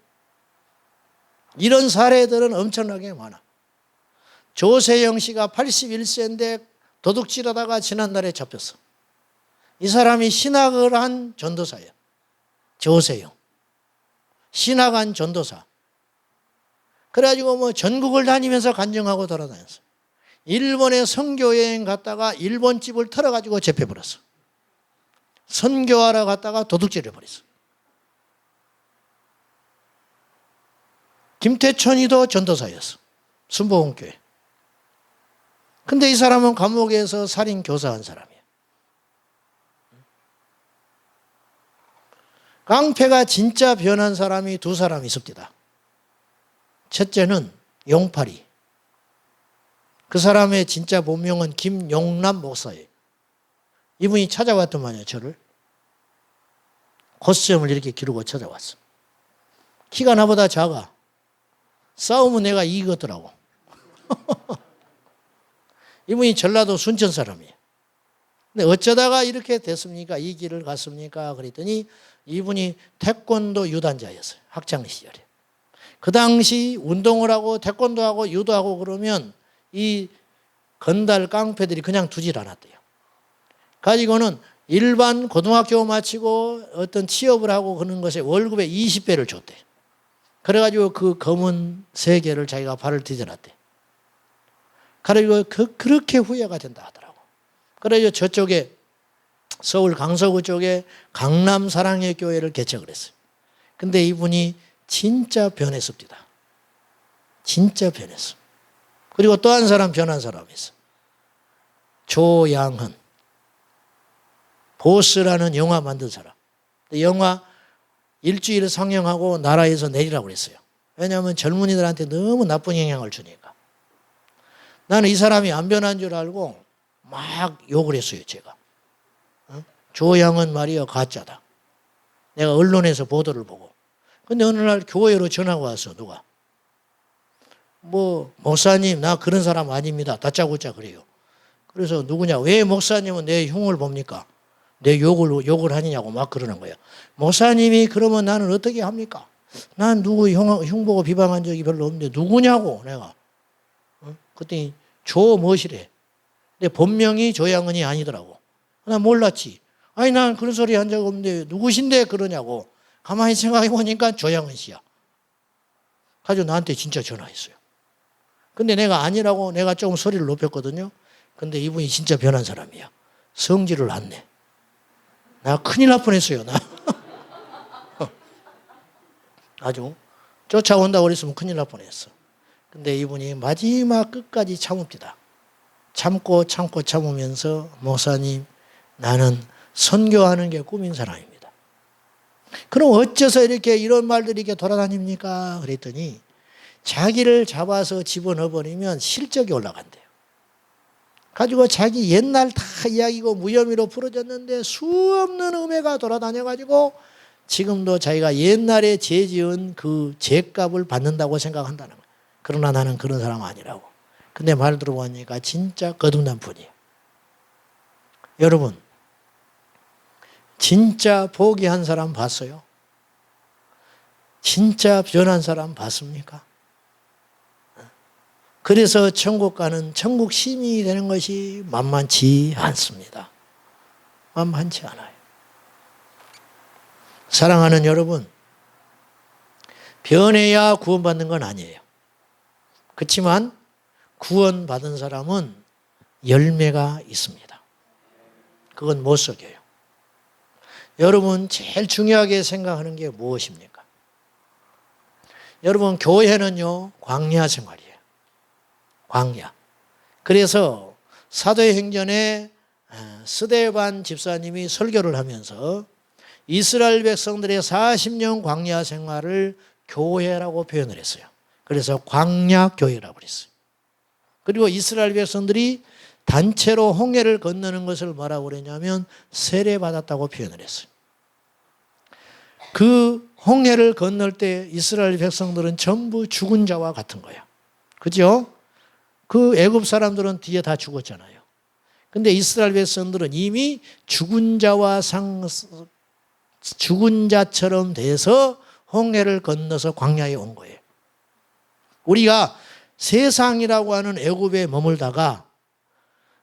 이런 사례들은 엄청나게 많아. 조세영 씨가 81세인데 도둑질하다가 지난달에 잡혔어. 이 사람이 신학을 한 전도사예요. 조세영. 신학한 전도사. 그래가지고 뭐 전국을 다니면서 간증하고 돌아다녔어. 일본에 선교여행 갔다가 일본 집을 털어가지고 잡혀버렸어. 선교하러 갔다가 도둑질해버렸어. 김태천이도 전도사였어. 순복음교회. 근데 이 사람은 감옥에서 살인 교사한 사람이야. 깡패가 진짜 변한 사람이 두 사람이 있습니다. 첫째는 용팔이. 그 사람의 진짜 본명은 김용남 목사예요. 이분이 찾아왔더만요, 저를. 콧수염을 이렇게 기르고 찾아왔어. 키가 나보다 작아. 싸우면 내가 이기겠더라고. 이분이 전라도 순천 사람이에요. 근데 어쩌다가 이렇게 됐습니까? 이 길을 갔습니까? 그랬더니 이분이 태권도 유단자였어요. 학창시절에. 그 당시 운동을 하고 태권도하고 유도하고 그러면 이 건달 깡패들이 그냥 두질 않았대요. 가지고는 일반 고등학교 마치고 어떤 취업을 하고 그런 것에 월급의 20배를 줬대. 그래가지고 그 검은 세계를 자기가 발을 디뎌놨대. 그리고 그렇게 후회가 된다 하더라고. 그래서 저쪽에 서울 강서구 쪽에 강남 사랑의 교회를 개척을 했어요. 근데 이분이 진짜 변했습니다. 진짜 변했어. 그리고 또 한 사람 변한 사람이 있어. 조양헌. 보스라는 영화 만든 사람. 영화 일주일 상영하고 나라에서 내리라고 그랬어요. 왜냐하면 젊은이들한테 너무 나쁜 영향을 주니까. 나는 이 사람이 안 변한 줄 알고 막 욕을 했어요, 제가. 조양헌 말이야 가짜다. 내가 언론에서 보도를 보고. 근데 어느 날 교회로 전화가 왔어, 누가. 뭐 목사님 나 그런 사람 아닙니다. 다짜고짜 그래요. 그래서 누구냐. 왜 목사님은 내 흉을 봅니까? 내 욕을 하느냐고 막 그러는 거예요. 목사님이 그러면 나는 어떻게 합니까? 난 누구 흉 보고 비방한 적이 별로 없는데 누구냐고 내가. 그랬더니 조머시래. 근데 본명이 조양헌이 아니더라고. 난 몰랐지. 아니 난 그런 소리 한 적 없는데 누구신데 그러냐고. 가만히 생각해 보니까 조양헌 씨야. 가지고 나한테 진짜 전화했어요. 근데 내가 아니라고 내가 조금 소리를 높였거든요. 근데 이분이 진짜 변한 사람이야. 성질을 안 내. 나 큰일 날 뻔했어요. 나 아주 쫓아온다고 그랬으면 큰일 날 뻔했어. 근데 이분이 마지막 끝까지 참읍니다. 참고 참으면서 목사님 나는 선교하는 게 꿈인 사람입니다. 그럼 어째서 이렇게 이런 말들이 이렇게 돌아다닙니까? 그랬더니 자기를 잡아서 집어넣어버리면 실적이 올라간대요. 가지고 자기 옛날 다 이야기고 무혐의로 풀어졌는데 수없는 음해가 돌아다녀가지고 지금도 자기가 옛날에 죄 지은 그 죄값을 받는다고 생각한다는 거예요. 그러나 나는 그런 사람 아니라고. 근데 말 들어보니까 진짜 거듭난 분이에요. 여러분 진짜 포기한 사람 봤어요? 진짜 변한 사람 봤습니까? 그래서 천국 가는 천국 시민이 되는 것이 만만치 않습니다. 만만치 않아요. 사랑하는 여러분, 변해야 구원받는 건 아니에요. 그렇지만 구원받은 사람은 열매가 있습니다. 그건 못 속여요. 여러분 제일 중요하게 생각하는 게 무엇입니까? 여러분 교회는요 광야 생활이에요. 광야. 그래서 사도행전에 스데반 집사님이 설교를 하면서 이스라엘 백성들의 40년 광야 생활을 교회라고 표현을 했어요. 그래서 광야 교회라고 그랬어요. 그리고 이스라엘 백성들이 단체로 홍해를 건너는 것을 뭐라고 그랬냐면 세례받았다고 표현을 했어요. 그 홍해를 건널 때 이스라엘 백성들은 전부 죽은 자와 같은 거야. 그죠? 그 애굽 사람들은 뒤에 다 죽었잖아요. 근데 이스라엘 백성들은 이미 죽은 자처럼 돼서 홍해를 건너서 광야에 온 거예요. 우리가 세상이라고 하는 애굽에 머물다가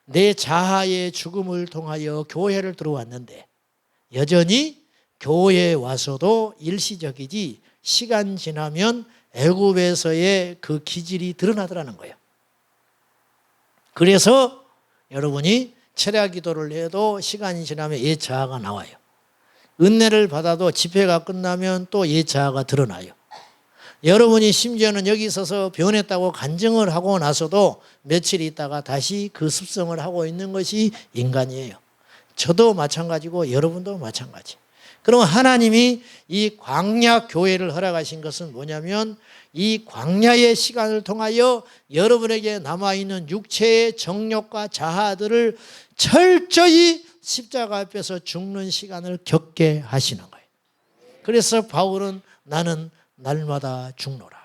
내 자아의 죽음을 통하여 교회를 들어왔는데 여전히 교회에 와서도 일시적이지 시간 지나면 애굽에서의 그 기질이 드러나더라는 거예요. 그래서 여러분이 철야 기도를 해도 시간이 지나면 옛 자아가 나와요. 은혜를 받아도 집회가 끝나면 또 옛 자아가 드러나요. 여러분이 심지어는 여기 있어서 변했다고 간증을 하고 나서도 며칠 있다가 다시 그 습성을 하고 있는 것이 인간이에요. 저도 마찬가지고 여러분도 마찬가지. 그럼 하나님이 이 광야 교회를 허락하신 것은 뭐냐면 이 광야의 시간을 통하여 여러분에게 남아있는 육체의 정욕과 자아들을 철저히 십자가 앞에서 죽는 시간을 겪게 하시는 거예요. 그래서 바울은 나는 날마다 죽노라.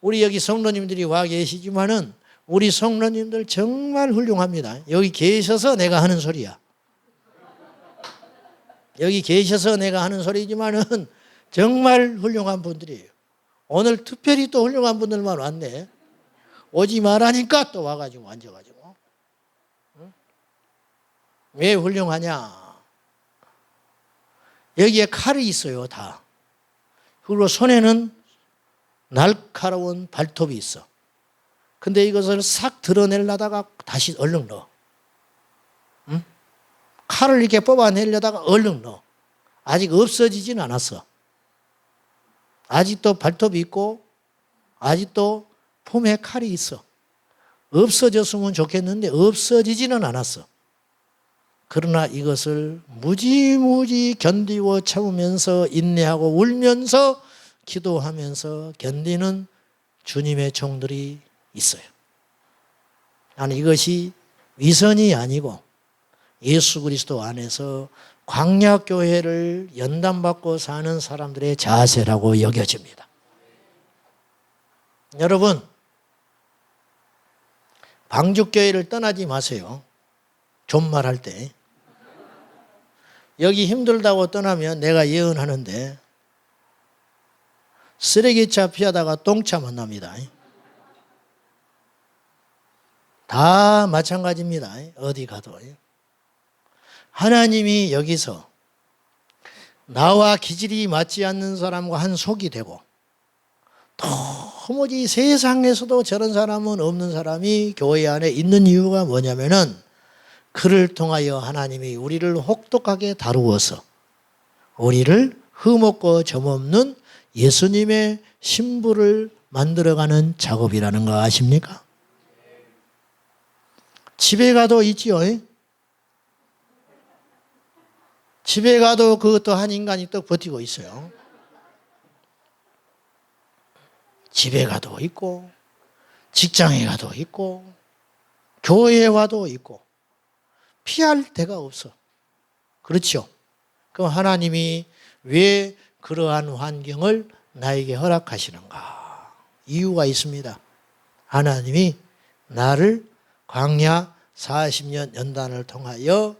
우리 여기 성도님들이 와 계시지만은 우리 성도님들 정말 훌륭합니다. 여기 계셔서 내가 하는 소리야. 여기 계셔서 내가 하는 소리지만은 정말 훌륭한 분들이에요. 오늘 특별히 또 훌륭한 분들만 왔네. 오지 말라니까 또 와가지고 앉아가지고. 응? 왜 훌륭하냐? 여기에 칼이 있어요, 다. 그리고 손에는 날카로운 발톱이 있어. 근데 이것을 싹 드러내려다가 다시 얼른 넣어. 응? 칼을 이렇게 뽑아내려다가 얼른 넣어. 아직 없어지진 않았어. 아직도 발톱이 있고 아직도 폼에 칼이 있어. 없어졌으면 좋겠는데 없어지지는 않았어. 그러나 이것을 무지무지 견디고 참으면서 인내하고 울면서 기도하면서 견디는 주님의 종들이 있어요. 나는 이것이 위선이 아니고 예수 그리스도 안에서 광야교회를 연단받고 사는 사람들의 자세라고 여겨집니다. 여러분, 방죽교회를 떠나지 마세요. 존말할 때. 여기 힘들다고 떠나면 내가 예언하는데 쓰레기차 피하다가 똥차 만납니다. 다 마찬가지입니다. 어디 가도. 하나님이 여기서 나와 기질이 맞지 않는 사람과 한 속이 되고 도무지 세상에서도 저런 사람은 없는 사람이 교회 안에 있는 이유가 뭐냐면은 그를 통하여 하나님이 우리를 혹독하게 다루어서 우리를 흠없고 점없는 예수님의 신부를 만들어가는 작업이라는 거 아십니까? 집에 가도 있지요. 집에 가도 그것도 한 인간이 또 버티고 있어요. 집에 가도 있고 직장에 가도 있고 교회에 와도 있고 피할 데가 없어. 그렇죠? 그럼 하나님이 왜 그러한 환경을 나에게 허락하시는가? 이유가 있습니다. 하나님이 나를 광야 40년 연단을 통하여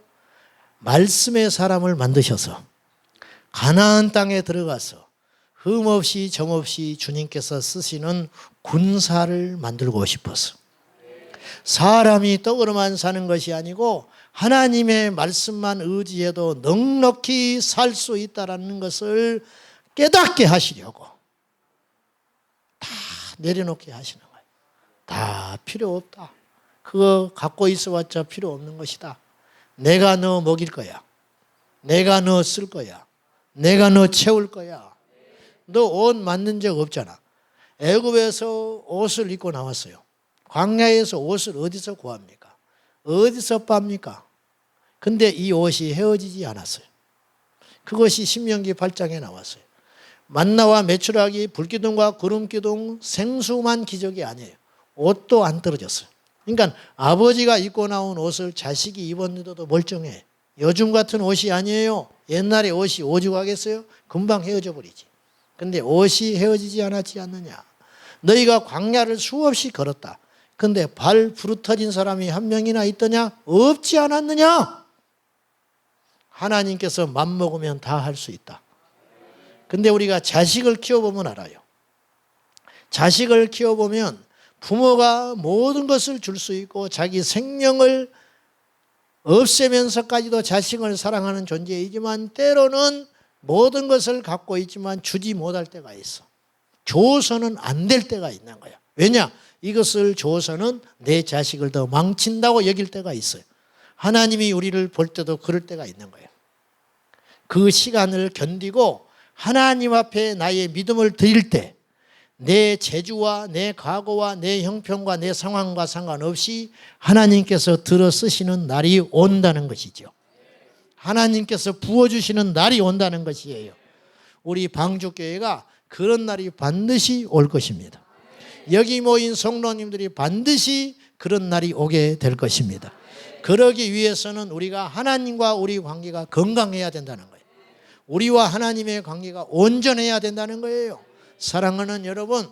말씀의 사람을 만드셔서 가나안 땅에 들어가서 흠없이 점없이 주님께서 쓰시는 군사를 만들고 싶어서 사람이 떡으로만 사는 것이 아니고 하나님의 말씀만 의지해도 넉넉히 살 수 있다는 것을 깨닫게 하시려고 다 내려놓게 하시는 거예요. 다 필요 없다. 그거 갖고 있어봤자 필요 없는 것이다. 내가 너 먹일 거야. 내가 너 쓸 거야. 내가 너 채울 거야. 너 옷 만든 적 없잖아. 애굽에서 옷을 입고 나왔어요. 광야에서 옷을 어디서 구합니까? 어디서 빱니까? 근데 이 옷이 헤어지지 않았어요. 그것이 신명기 8장에 나왔어요. 만나와 메추라기, 불기둥과 구름기둥, 생수만 기적이 아니에요. 옷도 안 떨어졌어요. 그러니까 아버지가 입고 나온 옷을 자식이 입었는데도 멀쩡해. 요즘 같은 옷이 아니에요. 옛날에 옷이 오죽하겠어요? 금방 헤어져 버리지. 근데 옷이 헤어지지 않느냐. 너희가 광야를 수없이 걸었다. 근데 발 부르터진 사람이 한 명이나 있더냐? 없지 않았느냐? 하나님께서 맘먹으면 다 할 수 있다. 근데 우리가 자식을 키워보면 알아요. 자식을 키워보면 부모가 모든 것을 줄 수 있고 자기 생명을 없애면서까지도 자식을 사랑하는 존재이지만 때로는 모든 것을 갖고 있지만 주지 못할 때가 있어. 줘서는 안 될 때가 있는 거야. 왜냐? 이것을 줘서는 내 자식을 더 망친다고 여길 때가 있어요. 하나님이 우리를 볼 때도 그럴 때가 있는 거예요. 그 시간을 견디고 하나님 앞에 나의 믿음을 드릴 때 내 재주와 내 과거와 내 형편과 내 상황과 상관없이 하나님께서 들어 쓰시는 날이 온다는 것이죠. 하나님께서 부어주시는 날이 온다는 것이에요. 우리 방주교회가 그런 날이 반드시 올 것입니다. 여기 모인 성도님들이 반드시 그런 날이 오게 될 것입니다. 그러기 위해서는 우리가 하나님과 우리 관계가 건강해야 된다는 거예요. 우리와 하나님의 관계가 온전해야 된다는 거예요. 사랑하는 여러분,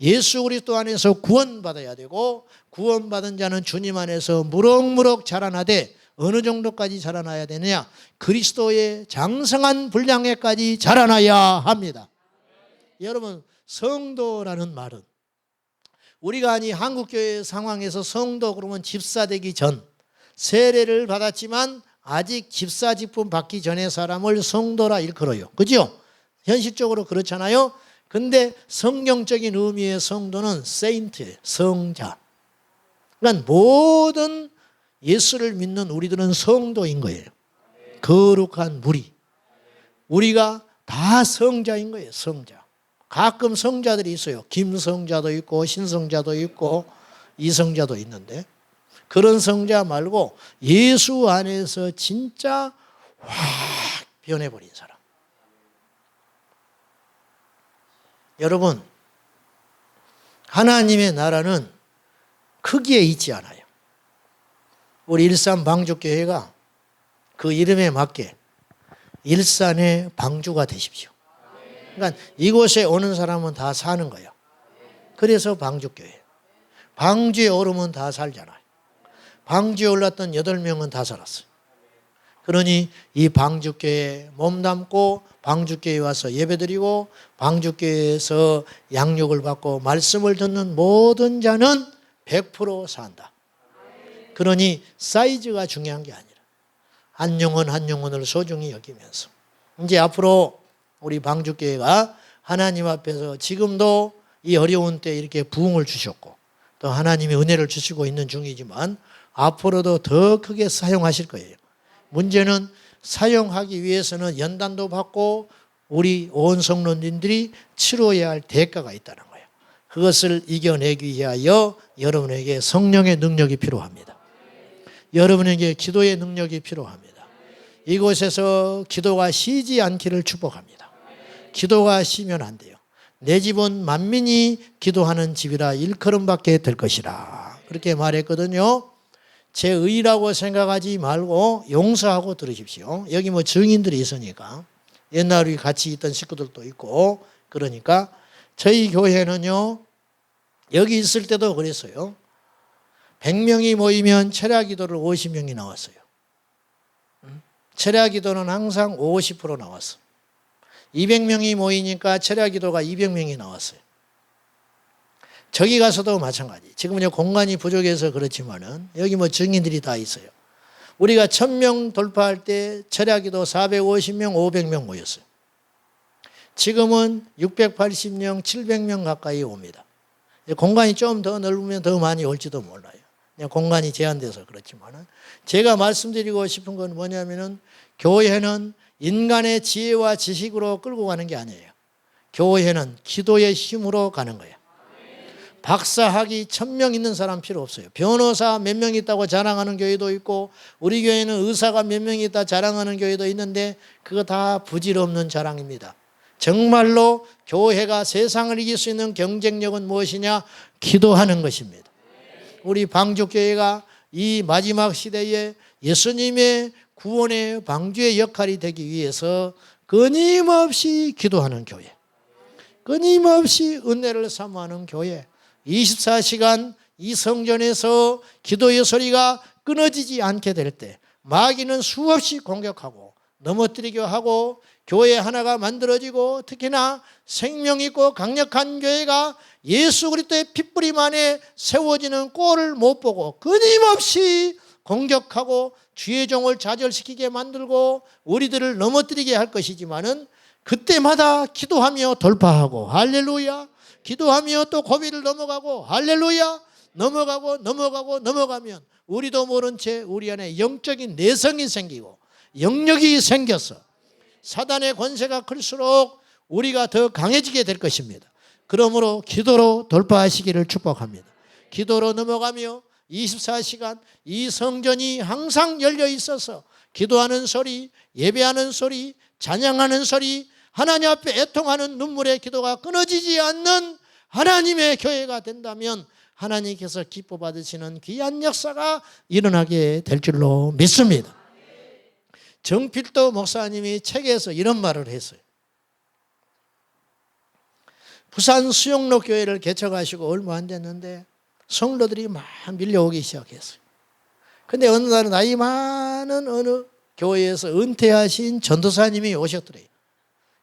예수 그리스도 안에서 구원받아야 되고 구원받은 자는 주님 안에서 무럭무럭 자라나되 어느 정도까지 자라나야 되느냐? 그리스도의 장성한 분량에까지 자라나야 합니다. 여러분, 성도라는 말은 우리가 아니 한국교회 상황에서 성도 그러면 집사되기 전 세례를 받았지만 아직 집사직분 받기 전의 사람을 성도라 일컬어요. 그죠? 현실적으로 그렇잖아요. 근데 성경적인 의미의 성도는 세인트예요. 성자. 그러니까 모든 예수를 믿는 우리들은 성도인 거예요. 거룩한 무리. 우리가 다 성자인 거예요. 성자. 가끔 성자들이 있어요. 김성자도 있고 신성자도 있고 이성자도 있는데 그런 성자 말고 예수 안에서 진짜 확 변해버린 사람. 여러분, 하나님의 나라는 크기에 있지 않아요. 우리 일산 방주교회가 그 이름에 맞게 일산의 방주가 되십시오. 그러니까 이곳에 오는 사람은 다 사는 거예요. 그래서 방주교회. 방주에 오르면 다 살잖아요. 방주에 올랐던 8명은 다 살았어요. 그러니 이 방주교회에 몸담고 방주교회에 와서 예배드리고 방주교회에서 양육을 받고 말씀을 듣는 모든 자는 100% 산다. 그러니 사이즈가 중요한 게 아니라 한 영혼 한 영혼을 소중히 여기면서 이제 앞으로 우리 방주교회가 하나님 앞에서 지금도 이 어려운 때 이렇게 부흥을 주셨고 또 하나님의 은혜를 주시고 있는 중이지만 앞으로도 더 크게 사용하실 거예요. 문제는 사용하기 위해서는 연단도 받고 우리 온 성도님들이 치러야 할 대가가 있다는 거예요. 그것을 이겨내기 위하여 여러분에게 성령의 능력이 필요합니다. 여러분에게 기도의 능력이 필요합니다. 이곳에서 기도가 쉬지 않기를 축복합니다. 기도가 쉬면 안 돼요. 내 집은 만민이 기도하는 집이라 일컬음밖에 될 것이라 그렇게 말했거든요. 제 의라고 생각하지 말고 용서하고 들으십시오. 여기 뭐 증인들이 있으니까 옛날 우리 같이 있던 식구들도 있고 그러니까 저희 교회는요 여기 있을 때도 그랬어요. 100명이 모이면 철야기도를 50명이 나왔어요. 철야기도는 항상 50% 나왔어. 200명이 모이니까 철야기도가 200명이 나왔어요. 저기 가서도 마찬가지. 지금은 공간이 부족해서 그렇지만은 여기 뭐 증인들이 다 있어요. 우리가 1000명 돌파할 때 철야기도 450명, 500명 모였어요. 지금은 680명, 700명 가까이 옵니다. 공간이 좀 더 넓으면 더 많이 올지도 몰라요. 그냥 공간이 제한돼서 그렇지만 제가 말씀드리고 싶은 건 뭐냐면은 교회는 인간의 지혜와 지식으로 끌고 가는 게 아니에요. 교회는 기도의 힘으로 가는 거예요. 박사학위 1000명 있는 사람 필요 없어요. 변호사 몇 명 있다고 자랑하는 교회도 있고 우리 교회는 의사가 몇 명 있다 자랑하는 교회도 있는데 그거 다 부질없는 자랑입니다. 정말로 교회가 세상을 이길 수 있는 경쟁력은 무엇이냐? 기도하는 것입니다. 우리 방주교회가 이 마지막 시대에 예수님의 구원의 방주의 역할이 되기 위해서 끊임없이 기도하는 교회, 끊임없이 은혜를 사모하는 교회, 24시간 이 성전에서 기도의 소리가 끊어지지 않게 될 때 마귀는 수없이 공격하고 넘어뜨리려 하고 교회 하나가 만들어지고 특히나 생명 있고 강력한 교회가 예수 그리스도의 핏부림 안에 세워지는 꼴을 못 보고 끊임없이 공격하고 주의 종을 좌절시키게 만들고 우리들을 넘어뜨리게 할 것이지만은 그때마다 기도하며 돌파하고 할렐루야, 기도하며 또 고비를 넘어가고 할렐루야, 넘어가면 우리도 모른 채 우리 안에 영적인 내성이 생기고 영역이 생겨서 사단의 권세가 클수록 우리가 더 강해지게 될 것입니다. 그러므로 기도로 돌파하시기를 축복합니다. 기도로 넘어가며 24시간 이 성전이 항상 열려 있어서 기도하는 소리, 예배하는 소리, 찬양하는 소리, 하나님 앞에 애통하는 눈물의 기도가 끊어지지 않는 하나님의 교회가 된다면 하나님께서 기뻐 받으시는 귀한 역사가 일어나게 될 줄로 믿습니다. 정필도 목사님이 책에서 이런 말을 했어요. 부산 수영로 교회를 개척하시고 얼마 안 됐는데 성도들이 막 밀려오기 시작했어요. 근데 어느 날은 나이 많은 어느 교회에서 은퇴하신 전도사님이 오셨더래요.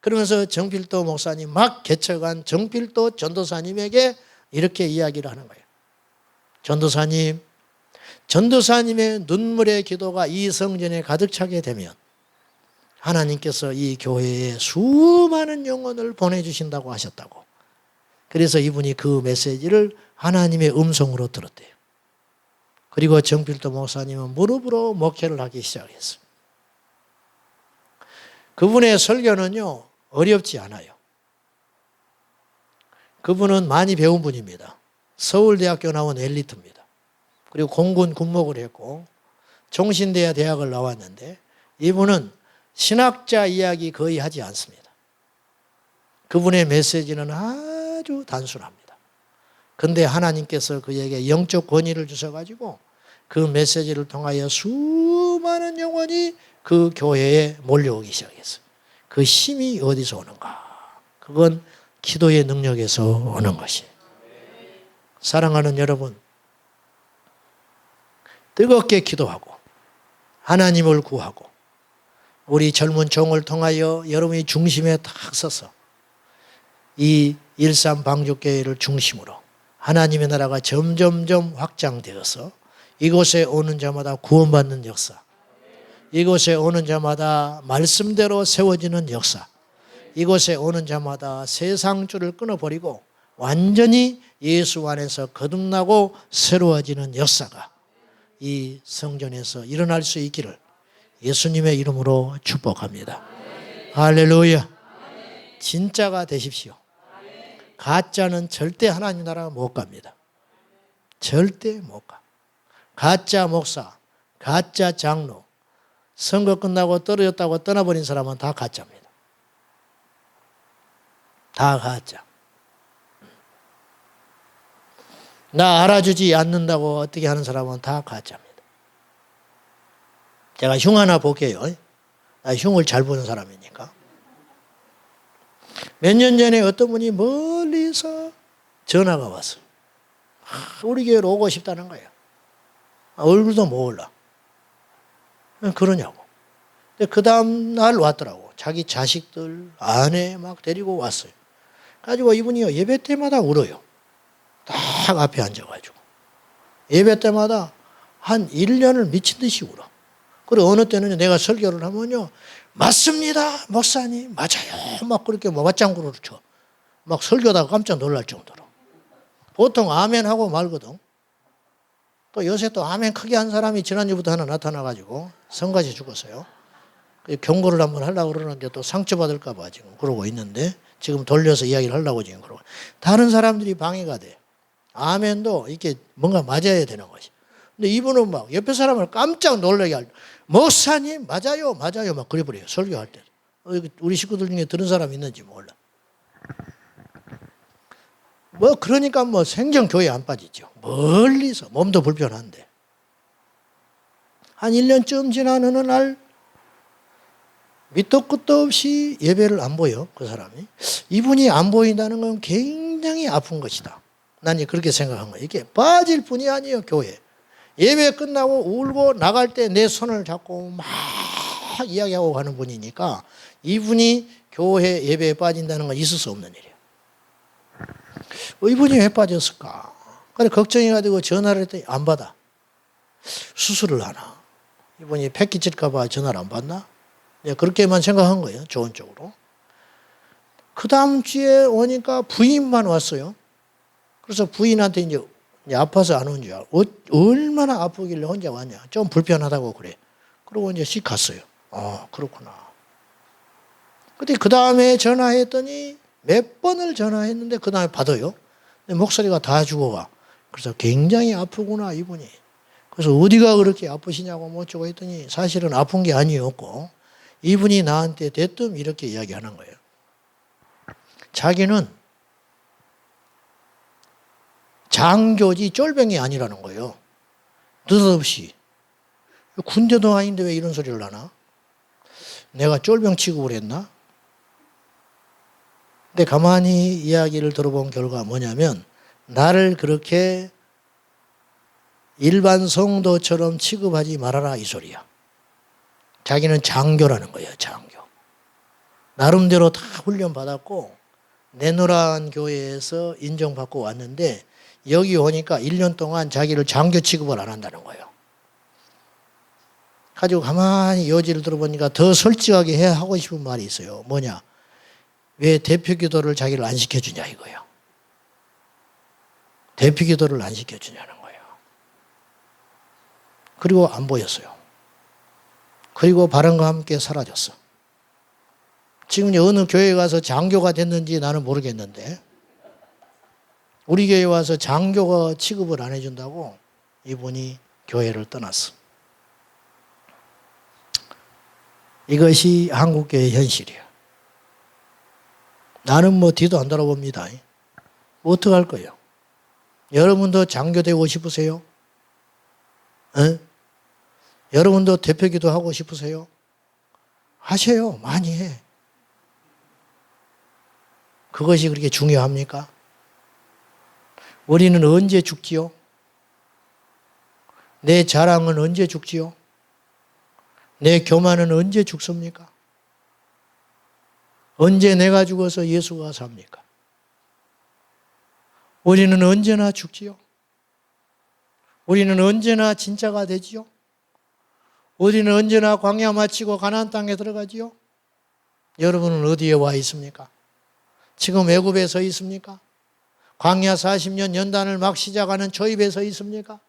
그러면서 정필도 목사님 막 개척한 정필도 전도사님에게 이렇게 이야기를 하는 거예요. 전도사님의 눈물의 기도가 이 성전에 가득 차게 되면 하나님께서 이 교회에 수많은 영혼을 보내주신다고 하셨다고. 그래서 이분이 그 메시지를 하나님의 음성으로 들었대요. 그리고 정필도 목사님은 무릎으로 목회를 하기 시작했어요. 그분의 설교는요 어렵지 않아요. 그분은 많이 배운 분입니다. 서울대학교 나온 엘리트입니다. 그리고 공군 군목을 했고 종신대야 대학을 나왔는데 이분은 신학자 이야기 거의 하지 않습니다. 그분의 메시지는 아주 단순합니다. 그런데 하나님께서 그에게 영적 권위를 주셔가지고 그 메시지를 통하여 수많은 영혼이 그 교회에 몰려오기 시작했어요. 그 힘이 어디서 오는가? 그건 기도의 능력에서 오는 것이에요. 사랑하는 여러분, 뜨겁게 기도하고 하나님을 구하고 우리 젊은 종을 통하여 여러분이 중심에 딱 서서 이 일산 방주교회를 중심으로 하나님의 나라가 점점점 확장되어서 이곳에 오는 자마다 구원받는 역사, 이곳에 오는 자마다 말씀대로 세워지는 역사, 이곳에 오는 자마다 세상 줄을 끊어버리고 완전히 예수 안에서 거듭나고 새로워지는 역사가 이 성전에서 일어날 수 있기를 예수님의 이름으로 축복합니다. 할렐루야. 진짜가 되십시오. 가짜는 절대 하나님 나라 못 갑니다. 절대 못 가. 가짜 목사, 가짜 장로, 선거 끝나고 떨어졌다고 떠나버린 사람은 다 가짜입니다. 다 가짜. 나 알아주지 않는다고 어떻게 하는 사람은 다 가짜입니다. 제가 흉 하나 볼게요. 나 흉을 잘 보는 사람이니까. 몇 년 전에 어떤 분이 멀리서 전화가 왔어요. 우리 교회로 오고 싶다는 거예요. 얼굴도 몰라. 그러냐고. 그 다음 날 왔더라고. 자기 자식들, 아내 막 데리고 왔어요. 가지고 이분이 예배 때마다 울어요. 딱 앞에 앉아가지고. 예배 때마다 한 1년을 미친 듯이 울어. 그리고 어느 때는 내가 설교를 하면요. 맞습니다, 목사님. 맞아요. 막 그렇게 맞장구를 쳐. 막 설교다가 깜짝 놀랄 정도로. 보통 아멘 하고 말거든. 또 요새 또 아멘 크게 한 사람이 지난주부터 하나 나타나가지고 성가시 죽었어요. 경고를 한번 하려고 그러는데 또 상처받을까 봐 지금 그러고 있는데, 지금 돌려서 이야기를 하려고 지금 그러고. 다른 사람들이 방해가 돼. 아멘도 이렇게 뭔가 맞아야 되는 것이. 근데 이분은 막 옆에 사람을 깜짝 놀라게 할 때, 목사님 맞아요 맞아요 막 그래버려요. 설교할 때. 우리 식구들 중에 들은 사람 있는지 몰라. 뭐 그러니까 뭐 생전 교회 안 빠지죠. 멀리서 몸도 불편한데. 한 1년쯤 지난 어느 날 밑도 끝도 없이 예배를 안 보여, 그 사람이. 이분이 안 보인다는 건 굉장히 아픈 것이다. 난 그렇게 생각한 거예요. 이게 빠질 뿐이 아니에요, 교회. 예배 끝나고 울고 나갈 때 내 손을 잡고 막 이야기하고 가는 분이니까 이분이 교회 예배에 빠진다는 건 있을 수 없는 일이에요. 이분이 왜 빠졌을까? 그래 걱정해가지고 전화를 했더니 안 받아. 수술을 하나? 이분이 폐 끼칠까 봐 전화를 안 받나? 그렇게만 생각한 거예요. 좋은 쪽으로. 그 다음 주에 오니까 부인만 왔어요. 그래서 부인한테 이제 아파서 안 온 줄 알고, 얼마나 아프길래 혼자 왔냐. 좀 불편하다고 그래. 그러고 이제 씩 갔어요. 아, 그렇구나. 근데 그 다음에 전화했더니 몇 번을 전화했는데 그 다음에 받아요. 근데 목소리가 다 죽어가. 그래서 굉장히 아프구나, 이분이. 그래서 어디가 그렇게 아프시냐고 뭐 어쩌고 했더니 사실은 아픈 게 아니었고, 이분이 나한테 대뜸 이렇게 이야기하는 거예요. 자기는 장교지 쫄병이 아니라는 거예요. 느닷없이. 군대도 아닌데 왜 이런 소리를 하나? 내가 쫄병 취급을 했나? 근데 가만히 이야기를 들어본 결과가 뭐냐면, 나를 그렇게 일반 성도처럼 취급하지 말아라 이 소리야. 자기는 장교라는 거예요. 장교. 나름대로 다 훈련받았고 내노란 교회에서 인정받고 왔는데 여기 오니까 1년 동안 자기를 장교 취급을 안 한다는 거예요. 가지고 가만히 여지를 들어보니까 더 솔직하게 해야 하고 싶은 말이 있어요. 뭐냐? 왜 대표기도를 자기를 안 시켜주냐 이거예요. 대표기도를 안 시켜주냐는 거예요. 그리고 안 보였어요. 그리고 바람과 함께 사라졌어. 지금 어느 교회에 가서 장교가 됐는지 나는 모르겠는데 우리 교회에 와서 장교가 취급을 안 해준다고 이분이 교회를 떠났어. 이것이 한국교회의 현실이야. 나는 뭐 뒤도 안 돌아봅니다. 뭐 어떡할 거예요? 여러분도 장교 되고 싶으세요? 에? 여러분도 대표기도 하고 싶으세요? 하세요. 많이 해. 그것이 그렇게 중요합니까? 우리는 언제 죽지요? 내 자랑은 언제 죽지요? 내 교만은 언제 죽습니까? 언제 내가 죽어서 예수가 삽니까? 우리는 언제나 죽지요? 우리는 언제나 진짜가 되지요? 우리는 언제나 광야 마치고 가나안 땅에 들어가지요? 여러분은 어디에 와 있습니까? 지금 애굽에 서 있습니까? 광야 40년 연단을 막 시작하는 초입에 서 있습니까?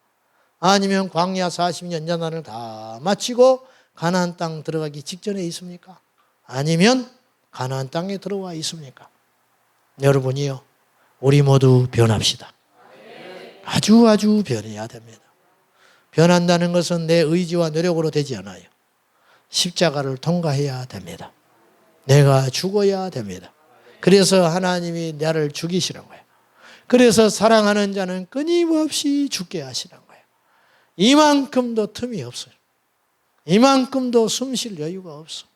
아니면 광야 40년 연단을 다 마치고 가나안 땅 들어가기 직전에 있습니까? 아니면 가나안 땅에 들어와 있습니까? 여러분이요, 우리 모두 변합시다. 아주 변해야 됩니다. 변한다는 것은 내 의지와 노력으로 되지 않아요. 십자가를 통과해야 됩니다. 내가 죽어야 됩니다. 그래서 하나님이 나를 죽이시는 거예요. 그래서 사랑하는 자는 끊임없이 죽게 하시는 거예요. 이만큼도 틈이 없어요. 이만큼도 숨 쉴 여유가 없어.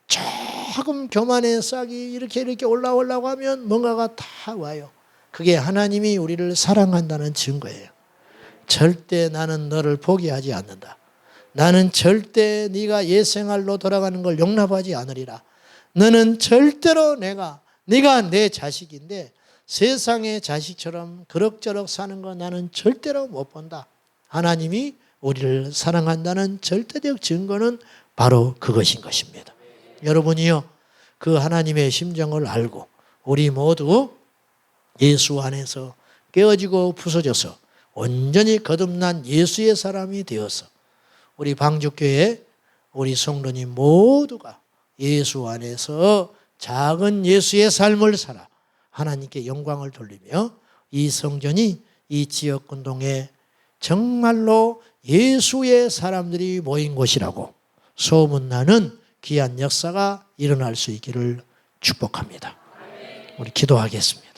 조금 교만의 싹이 이렇게 올라오려고 하면 뭔가가 다 와요. 그게 하나님이 우리를 사랑한다는 증거예요. 절대 나는 너를 포기하지 않는다. 나는 절대 네가 옛생활로 돌아가는 걸 용납하지 않으리라. 너는 절대로 네가 내 자식인데 세상의 자식처럼 그럭저럭 사는 거 나는 절대로 못 본다. 하나님이 우리를 사랑한다는 절대적 증거는 바로 그것인 것입니다. 여러분이요, 그 하나님의 심정을 알고 우리 모두 예수 안에서 깨어지고 부서져서 온전히 거듭난 예수의 사람이 되어서 우리 방주교회 우리 성도님 모두가 예수 안에서 작은 예수의 삶을 살아 하나님께 영광을 돌리며 이 성전이 이 지역운동에 정말로 예수의 사람들이 모인 곳이라고 소문나는 귀한 역사가 일어날 수 있기를 축복합니다. 우리 기도하겠습니다.